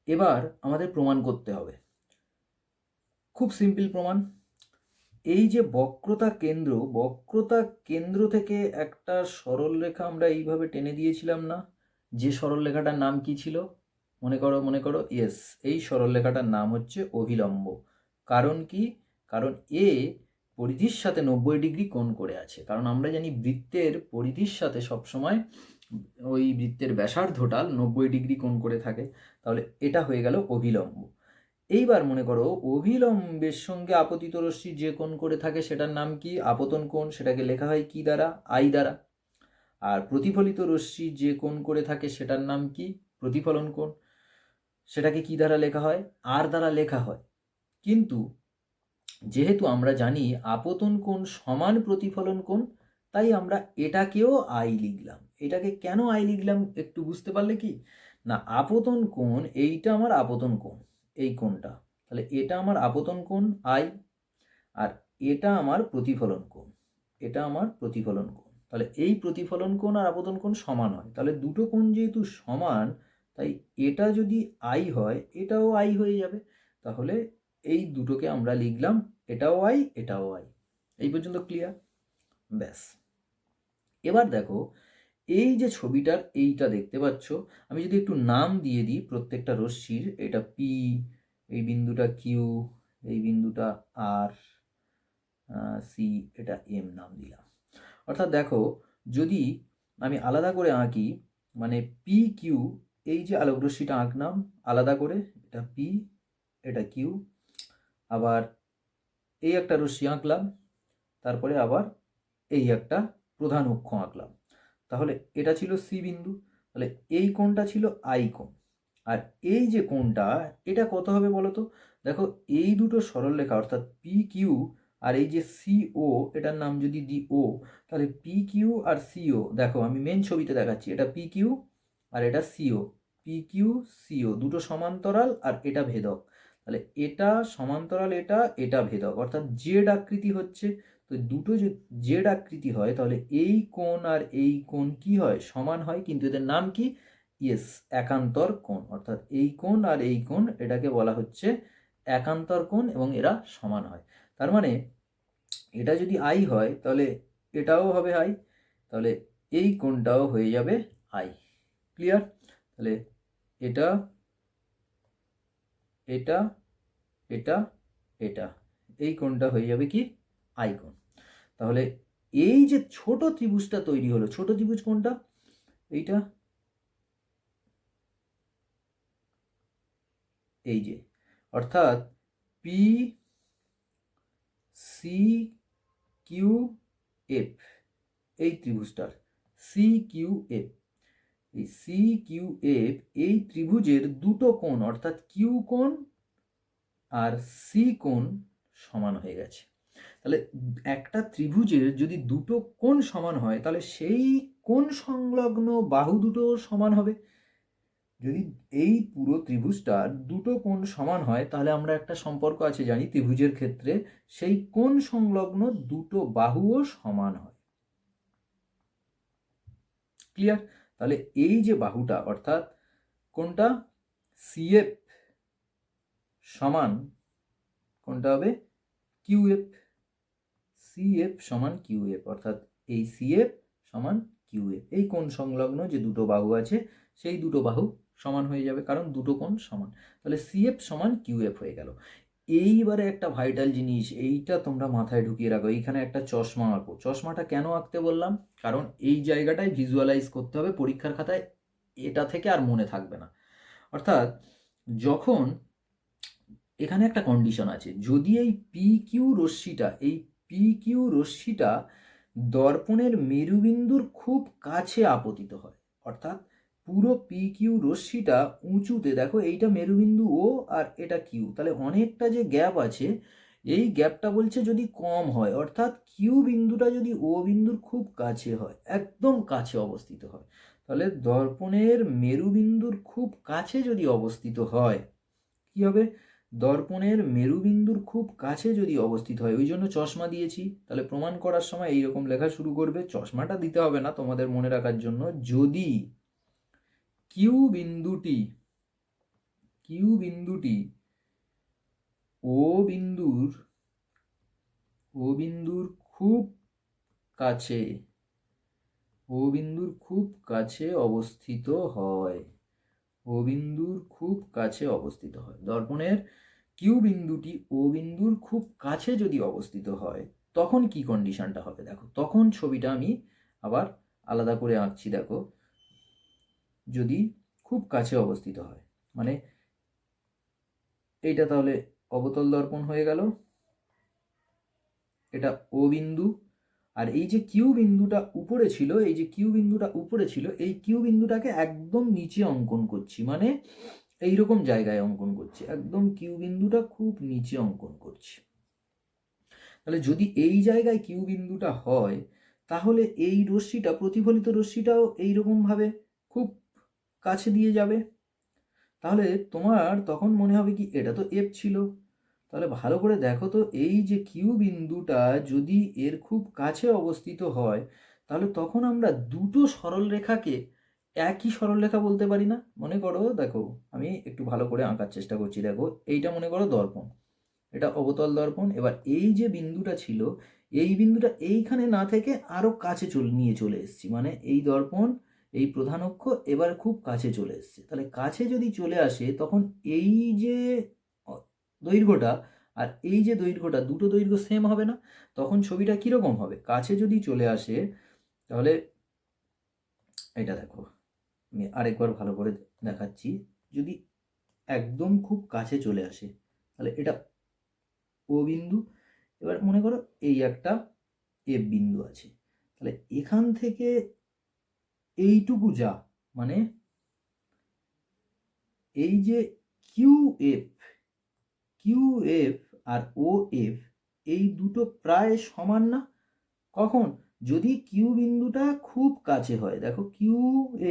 এবার আমাদের প্রমাণ করতে হবে। খুব সিম্পল প্রমাণ। এই যে বক্রতা কেন্দ্র থেকে একটা সরলরেখা আমরা এইভাবে টেনে দিয়েছিলাম না? যে সরলরেখাটার নাম কি ছিল? মনে করো ইয়েস, এই সরলরেখাটার নাম হচ্ছে অভিলম্ব। কারণ কি? কারণ এ পরিধির সাথে 90 ডিগ্রি কোণ করে আছে। কারণ আমরা জানি বৃত্তের পরিধির সাথে সবসময় ওই বৃত্তের ব্যাসার্ধটা 90 ডিগ্রি কোণ করে থাকে, তাহলে এটা হয়ে গেল অভিলম্ব। এইবার মনে করো অভিলম্বের সঙ্গে আপতিত রশ্মি যে কোণ করে থাকে সেটার নাম কি? আপতন কোণ। সেটাকে লেখা হয় কি দ্বারা? আই দ্বারা। আর প্রতিফলিত রশ্মি যে কোণ করে থাকে সেটার নাম কি? প্রতিফলন কোণ। সেটাকে কি দ্বারা লেখা হয়? আর দ্বারা লেখা হয়। কিন্তু যেহেতু আমরা জানি আপতন কোণ সমান প্রতিফলন কোণ, তাই আমরা এটাকেও আই লিখলাম। এটাকে কেন আই লিখলাম একটু বুঝতে পারলে কি? না, আপতন কোণ, এইটা আমার আপতন কোণ, এই কোণটা, তাহলে এটা আমার আপতন কোণ আই, আর এটা আমার প্রতিফলন কোণ, এটা আমার প্রতিফলন কোণ। তাহলে এই প্রতিফলন কোণ আর আপতন কোণ সমান হয়, তাহলে দুটো কোণ যেহেতু সমান, তাই এটা যদি আই হয় এটাও আই হয়ে যাবে। তাহলে এই দুটোকে আমরা লিখলাম এটাও আই এটাও আই। এই পর্যন্ত ক্লিয়ার? ব্যাস। এবার দেখো এই যে ছবিটার এইটা দেখতে পাচ্ছ, আমি যদি একটু নাম দিয়ে দিই প্রত্যেকটা রশ্মির, এটা পি, এই বিন্দুটা কিউ, এই বিন্দুটা আর, সি, এটা এম নাম দিলাম। অর্থাৎ দেখো যদি আমি আলাদা করে আঁকি, মানে পি কিউ, এই যে আলোক রশ্মিটা আঁকলাম আলাদা করে, এটা পি এটা কিউ, আবার এই একটা রশ্মি আঁকলাম, তারপরে আবার এই একটা প্রধান অক্ষ আঁকলাম, তাহলে এটা ছিল সি বিন্দু, তাহলে এই কোণটা ছিল আই কোণ। আর এই যে কোণটা, এটা কত হবে বলো তো? দেখো এই দুটো সরলরেখা অর্থাৎ পি কিউ আর এই যে সিও, এটার নাম যদি দিই ও, তাহলে পি কিউ আর সিও, দেখো আমি মেন ছবিতে দেখাচ্ছি, এটা পি কিউ আর এটা সিও, পি কিউ সিও দুটো সমান্তরাল আর এটা ভেদক, তাহলে এটা সমান্তরাল, এটা এটা ভেদক, অর্থাৎ জেড আকৃতি হচ্ছে। তো দুটো যে জেড আকৃতি হয়, তাহলে এই কোণ আর এই কোণ কি হয়? সমান হয়, কিন্তু এদের নাম কি? ইয়েস, একান্তর কোণ। অর্থাৎ এই কোণ আর এই কোণ, এটাকে বলা হচ্ছে একান্তর কোণ, এবং এরা সমান হয়। তার মানে এটা যদি আই হয় তাহলে এটাও হবে আই, তাহলে এই কোণটাও হয়ে যাবে আই। ক্লিয়ার? তাহলে এটা এটা এটা এটা এই কোণটা হয়ে যাবে কি? আই কোণ। তাহলে এই যে ছোট ত্রিভুজটা তৈরি হলো, ছোট ত্রিভুজ কোনটা? এইটা, এই যে, অর্থাৎ পি সি কিউ এফ, এই ত্রিভুজটার সি কিউ এফ, এই সি কিউ এফ এই ত্রিভুজের দুটো কোণ অর্থাৎ কিউ কোণ আর সি কোণ সমান হয়ে গেছে। তাহলে একটা ত্রিভুজের যদি দুটো কোণ সমান হয়, তাহলে সেই কোণ সংলগ্ন বাহু দুটো সমান হবে। যদি এই পুরো ত্রিভুজটার দুটো কোণ সমান হয়, তাহলে আমরা একটা সম্পর্ক আছে জানি ত্রিভুজের ক্ষেত্রে, সেই কোণ সংলগ্ন দুটো বাহুও সমান হয়। ক্লিয়ার? তাহলে এই যে বাহুটা অর্থাৎ কোনটা? সিএফ সমান কোনটা হবে? কিউএফ। সিএফ সমান কিউএফ, অর্থাৎ এই সিএফ সমান কিউএফ, এই কোণ সংলগ্ন যে দুটো বাহু আছে সেই দুটো বাহু সমান হয়ে যাবে, কারণ দুটো কোণ সমান। তাহলে সিএফ সমান কিউএফ হয়ে গেল। এইবারে একটা ভাইটাল জিনিস, এইটা তোমরা মাথায় ঢুকিয়ে রাখো, এইখানে একটা চশমা আঁকো। চশমাটা কেন আঁকতে বললাম? কারণ এই জায়গাটায় ভিজুয়ালাইজ করতে হবে, পরীক্ষার খাতায় এটা থেকে আর মনে থাকবে না। অর্থাৎ যখন এখানে একটা কন্ডিশন আছে, যদি এই পি কিউ রশ্মিটা, এই পি কিউ রশ্মিটা দর্পণের মেরুবিন্দুর খুব কাছে আপতিত হয়, অর্থাৎ পুরো পি কিউ রশ্মিটা উঁচুতে, দেখো এইটা মেরুবিন্দু ও আর এটা কিউ, তাহলে অনেকটা যে গ্যাপ আছে, এই গ্যাপটা বলছে যদি কম হয়, অর্থাৎ কিউ বিন্দুটা যদি ও বিন্দুর খুব কাছে হয়, একদম কাছে অবস্থিত হয়, তাহলে দর্পণের মেরুবিন্দুর খুব কাছে যদি অবস্থিত হয়, কি হবে? দর্পণের মেরুবিন্দুর খুব কাছে যদি অবস্থিত হয়, ওই জন্য চশমা দিয়েছি। তাহলে প্রমাণ করার সময় এইরকম লেখা শুরু করবে, চশমাটা দিতে হবে না তোমাদের মনে রাখার জন্য, যদি কিউ বিন্দুটি ও বিন্দুর খুব কাছে, ও বিন্দুর খুব কাছে অবস্থিত হয়, ও বিন্দুর খুব কাছে অবস্থিত হয়, দর্পণের কিউ বিন্দুটি ও বিন্দুর খুব কাছে যদি অবস্থিত হয়, তখন কি কন্ডিশনটা হবে দেখো। তখন ছবিটা আমি আবার আলাদা করে আঁকছি, দেখো যদি খুব কাছে অবস্থিত হয়, মানে এইটা তাহলে অবতল দর্পণ হয়ে গেল, এটা ও বিন্দু। আর এই যে কিউ বিন্দুটা উপরে ছিল, এই যে কিউ বিন্দুটা উপরে ছিল, এই কিউ বিন্দুটাকে একদম নিচে অঙ্কন করছি, মানে এইরকম জায়গায় অঙ্কন করছি, একদম কিউ বিন্দুটা খুব নিচে অঙ্কন করছি। তাহলে যদি এই জায়গায় কিউ বিন্দুটা হয়, তাহলে এই রশ্মিটা, প্রতিফলিত রশ্মিটাও এইরকমভাবে খুব কাছে দিয়ে যাবে। তাহলে তোমার তখন মনে হবে কি, এটা তো এফ ছিল। তাহলে ভালো করে দেখো তো, এই যে কিউ বিন্দুটা যদি এর খুব কাছে অবস্থিত হয়, তাহলে তখন আমরা দুটো সরলরেখাকে একই সরলরেখা বলতে পারি না? মনে করো, দেখো আমি একটু ভালো করে আঁকার চেষ্টা করছি। দেখো এইটা মনে করো দর্পণ, এটা অবতল দর্পণ। এবার এই যে বিন্দুটা ছিল, এই বিন্দুটা এইখানে না থেকে আরো কাছে নিয়ে চলে এসেছি, মানে এই দর্পণ, এই প্রধান অক্ষ এবার খুব কাছে চলে এসছে। তাহলে কাছে যদি চলে আসে, তখন এই যে দৈর্ঘ্যটা আর এই যে দৈর্ঘ্যটা, দুটো দৈর্ঘ্য সেম হবে না? তখন ছবিটা কিরকম হবে? কাছে যদি চলে আসে, তাহলে এটা দেখো, আমি আরেকবার ভালো করে দেখাচ্ছি। যদি একদম খুব কাছে চলে আসে, তাহলে এটা ও বিন্দু। এবার মনে করো এই একটা এফ বিন্দু আছে, তাহলে এখান থেকে এইটুকু যা, মানে এই যে Q F, Q F R ও এফ, এই দুটো প্রায় সমান না? কখন? যদি কিউ বিন্দুটা খুব কাছে হয়। দেখো কিউ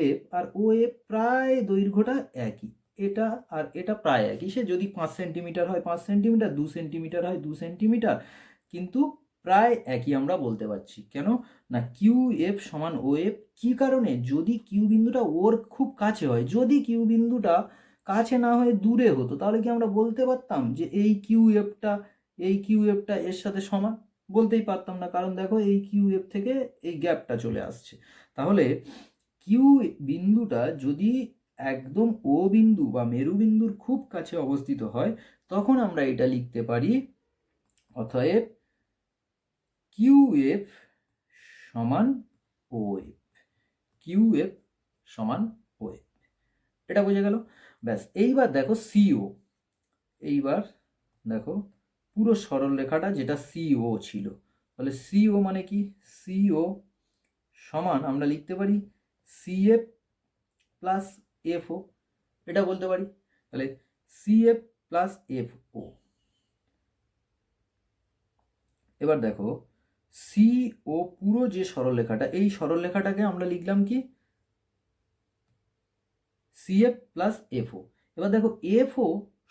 এফ আর ও এফ প্রায় দৈর্ঘ্যটা একই, এটা আর এটা প্রায় একই। সে যদি 5 সেন্টিমিটার হয় 5 সেন্টিমিটার, 2 সেন্টিমিটার হয় 2 সেন্টিমিটার, কিন্তু প্রায় একই আমরা বলতে পারছি। কেন না, কিউ এফ সমান ও এফ। কী কারণে? যদি কিউ বিন্দুটা ওর খুব কাছে হয়। যদি কিউ বিন্দুটা কাছে না হয়ে দূরে হতো, তাহলে কি আমরা বলতে পারতাম যে এই কিউ এফটা এর সাথে সমান? বলতেই পারতাম না, কারণ দেখো এই কিউ এফ থেকে এই গ্যাপটা চলে আসছে। তাহলে কিউ বিন্দুটা যদি একদম ও বিন্দু বা মেরু বিন্দুর খুব কাছে অবস্থিত হয়, তখন আমরা এটা লিখতে পারি, অতএব কিউ এফ সমান ও এফ, কিউ এফ সমান ও এফ। এটা বোঝা গেল? ব্যাস, এইবার দেখো সিও, এইবার দেখো পুরো সরল রেখাটা যেটা সিও ছিল, তাহলে সিও মানে কি? সিও সমান আমরা লিখতে পারি সিএফ প্লাস এফও, এটা বলতে পারি। তাহলে সিএফ প্লাস এফও। এবার দেখো সিও পুরো যে সরলরেখাটা, এই সরলরেখাটাকে আমরা লিখলাম কি? CF plus FO. এবার দেখো এফও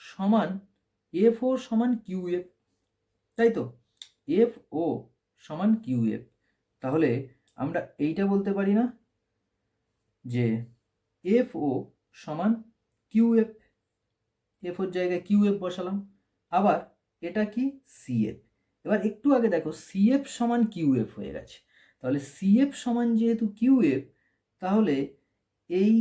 সমান কিউ এফ, তাই তো? এফও সমান কিউ এফ। তাহলে আমরা এইটা বলতে পারি না যে এফও সমান কিউ এফ, এফওর জায়গায় কিউ এফ বসালাম। আবার এটা কি? সিএফ। এবার একটু আগে দেখো সিএফ সমান কিউ এফ হয়ে গেছে। তাহলে সিএফ সমান যেহেতু কিউ এফ, তাহলে এই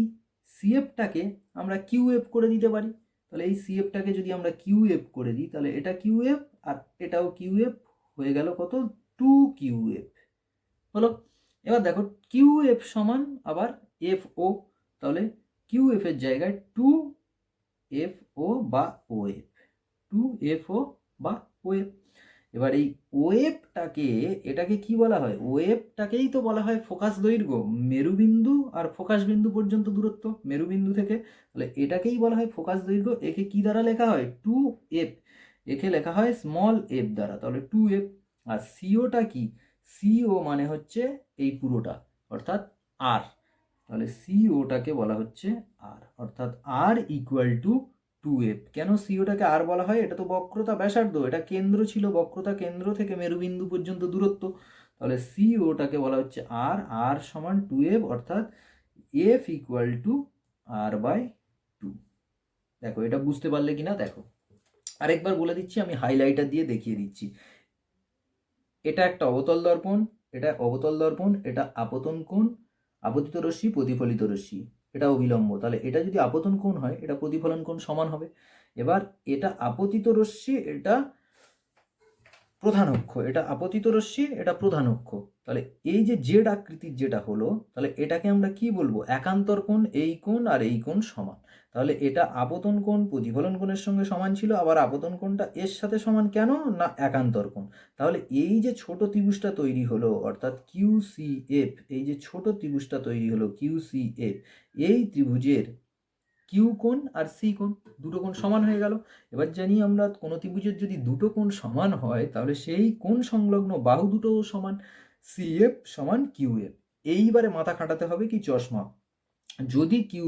সিএফটাকে আমরা কিউ এফ করে দিতে পারি। তাহলে এই সিএফটাকে যদি আমরা কিউ এফ করে দিই, তাহলে এটা কিউ এফ আর এটাও কিউ এফ হয়ে গেল কত? 2 কিউ এফ হলো। এবার দেখো কিউ এফ সমান আবার এফ ও, তাহলে কিউ এফ এর জায়গায় 2 এফ ও বা ও এফ, 2 এফ ও বা ও এফ। এবার এই ওয়েভটাকে, এটাকে কি বলা হয়? ওয়েভটাকেই তো বলা হয় ফোকাস দৈর্ঘ্য, মেরুবিন্দু আর ফোকাস বিন্দু পর্যন্ত দূরত্ব মেরুবিন্দু থেকে। তাহলে এটাকেই বলা হয় ফোকাস দৈর্ঘ্য। একে কি দ্বারা লেখা হয়? 2 এফ। একে লেখা হয় স্মল এফ দ্বারা, তাহলে 2 এফ। আর সিওটা কি? সিও মানে হচ্ছে এই পুরোটা, অর্থাৎ আর। তাহলে সিওটাকে বলা হচ্ছে আর, অর্থাৎ আর ইকুয়াল টু 2f। কেন সিওটাকে আর বলা হয়? এটা তো বক্রতা ব্যাসার্ধ, এটা কেন্দ্র ছিল, বক্রতা কেন্দ্র থেকে মেরুবিন্দু পর্যন্ত দূরত্ব। তাহলে সিওটাকে বলা হচ্ছে আর, আর সমান 2f, অর্থাৎ f equal to r by 2। দেখো এটা বুঝতে পারলে কিনা দেখো, আরেকবার বলে দিচ্ছি, আমি হাইলাইটার দিয়ে দেখিয়ে দিচ্ছি। এটা একটা অবতল দর্পণ, এটা অবতল দর্পণ, এটা আপতন কোণ, আপতিত রশ্মি, প্রতিফলিত রশ্মি, এটা অভিলম্ব। তাহলে এটা যদি আপতন কোণ হয়, এটা প্রতিফলন কোণ সমান হবে। এবার এটা আপতিত রশ্মি, এটা প্রধান অক্ষ, এটা আপতিত রশ্মি, এটা প্রধান অক্ষ। তাহলে এই যে জেড আকৃতির যেটা হলো, তাহলে এটাকে আমরা কি বলবো? একান্তর কোণ, এই কোণ আর এই কোণ সমান। তাহলে এটা আপতন কোণ প্রতিফলন কোণের সঙ্গে সমান ছিল, আবার আপতন কোণটা এর সাথে সমান কেন না? একান্তর কোণ। তাহলে এই যে ছোট ত্রিভুজটা তৈরি হলো অর্থাৎ কিউসিএফ, এই যে ছোট ত্রিভুজটা তৈরি হলো কিউসিএফ, এই ত্রিভুজের কিউ কোণ আর সি কোণ দুটো কোণ সমান হয়ে গেল। এবার জানি আমরা কোনো ত্রিভুজের যদি দুটো কোণ সমান হয় তাহলে সেই কোণ সংলগ্ন বাহু দুটোও সমান, সিএফ সমান কিউএফ। এইবারে মাথা খাটাতে হবে কি চশমা, যদি কিউ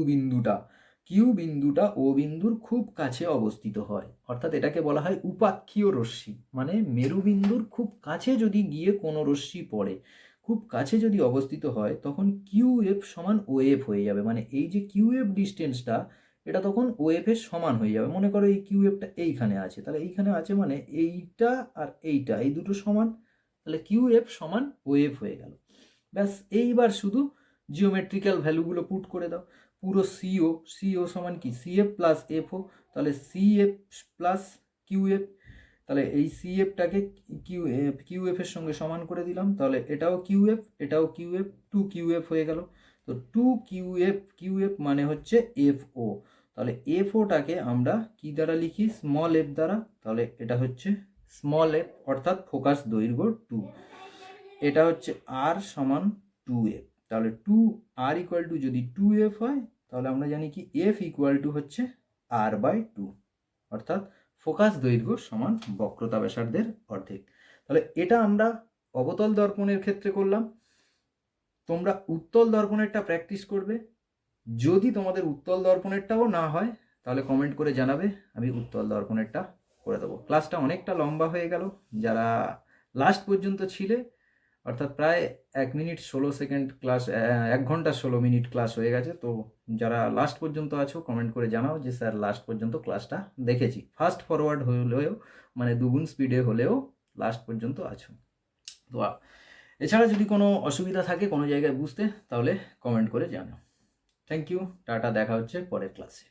বিন্দুটা ও বিন্দুর খুব কাছে অবস্থিত হয়, অর্থাৎ এটাকে বলা হয় উপাক্ষীয় রশ্মি, মানে মেরুবিন্দুর খুব কাছে যদি গিয়ে কোনো রশ্মি পড়ে, খুব কাছে যদি অবস্থিত হয়, তখন কিউ এফ সমান ও এফ হয়ে যাবে। মানে এই যে কিউ এফ ডিস্টেন্সটা, এটা তখন ও এফ এর সমান হয়ে যাবে। মনে করো এই কিউ এফটা এইখানে আছে, তাহলে এইখানে আছে মানে এইটা আর এইটা, এই দুটো সমান, তাহলে কিউ এফ সমান ও এফ হয়ে গেল। ব্যাস, এইবার শুধু জিওমেট্রিক্যাল ভ্যালুগুলো পুট করে দাও। পুরো সিও সমান কি? সিএফ প্লাস এফও, তাহলে সিএফ প্লাস কিউএফ, তাহলে এই সিএফটাকে কিউএফ এর সঙ্গে সমান করে দিলাম, তাহলে এটাও কিউএফ এটাও কিউএফ, 2QF হয়ে গেল। তো 2QF মানে হচ্ছে এফও। তাহলে এফওটাকে আমরা কি দ্বারা লিখি? স্মল এফ দ্বারা। তাহলে এটা হচ্ছে স্মল এফ অর্থাৎ ফোকাস দৈর্ঘ্য 2, এটা হচ্ছে আর সমান 2F। তাহলে 2R ইকুয়াল টু যদি 2F হয়, তাহলে আমরা জানি কি F ইকুয়াল টু হচ্ছে R/2, অর্থাৎ ফোকাস দৈর্ঘ্য সমান বক্রতা ব্যাসার্ধের অর্ধেক। তাহলে এটা আমরা অবতল দর্পণের ক্ষেত্রে করলাম। তোমরা উত্তল দর্পণেরটা প্র্যাকটিস করবে। যদি তোমাদের উত্তল দর্পণেরটাও না হয় তাহলে কমেন্ট করে জানাবে, আমি উত্তল দর্পণেরটা করে দেবো। ক্লাসটা অনেকটা লম্বা হয়ে গেল। যারা লাস্ট পর্যন্ত ছিলে, অর্থাৎ প্রায় 1 মিনিট 16 সেকেন্ড ক্লাস, 1 ঘন্টা 16 মিনিট ক্লাস হয়ে গেছে। তো যারা লাস্ট পর্যন্ত আছো কমেন্ট করে জানাও যে স্যার লাস্ট পর্যন্ত ক্লাসটা দেখেছি। ফাস্ট ফরওয়ার্ড হলেও, মানে দুগুণ স্পিডে হলেও লাস্ট পর্যন্ত আছো। তো এছাড়া যদি কোনো অসুবিধা থাকে কোনো জায়গায় বুঝতে, তাহলে কমেন্ট করে জানাও। থ্যাংক ইউ, টাটা, দেখা হচ্ছে পরের ক্লাসে।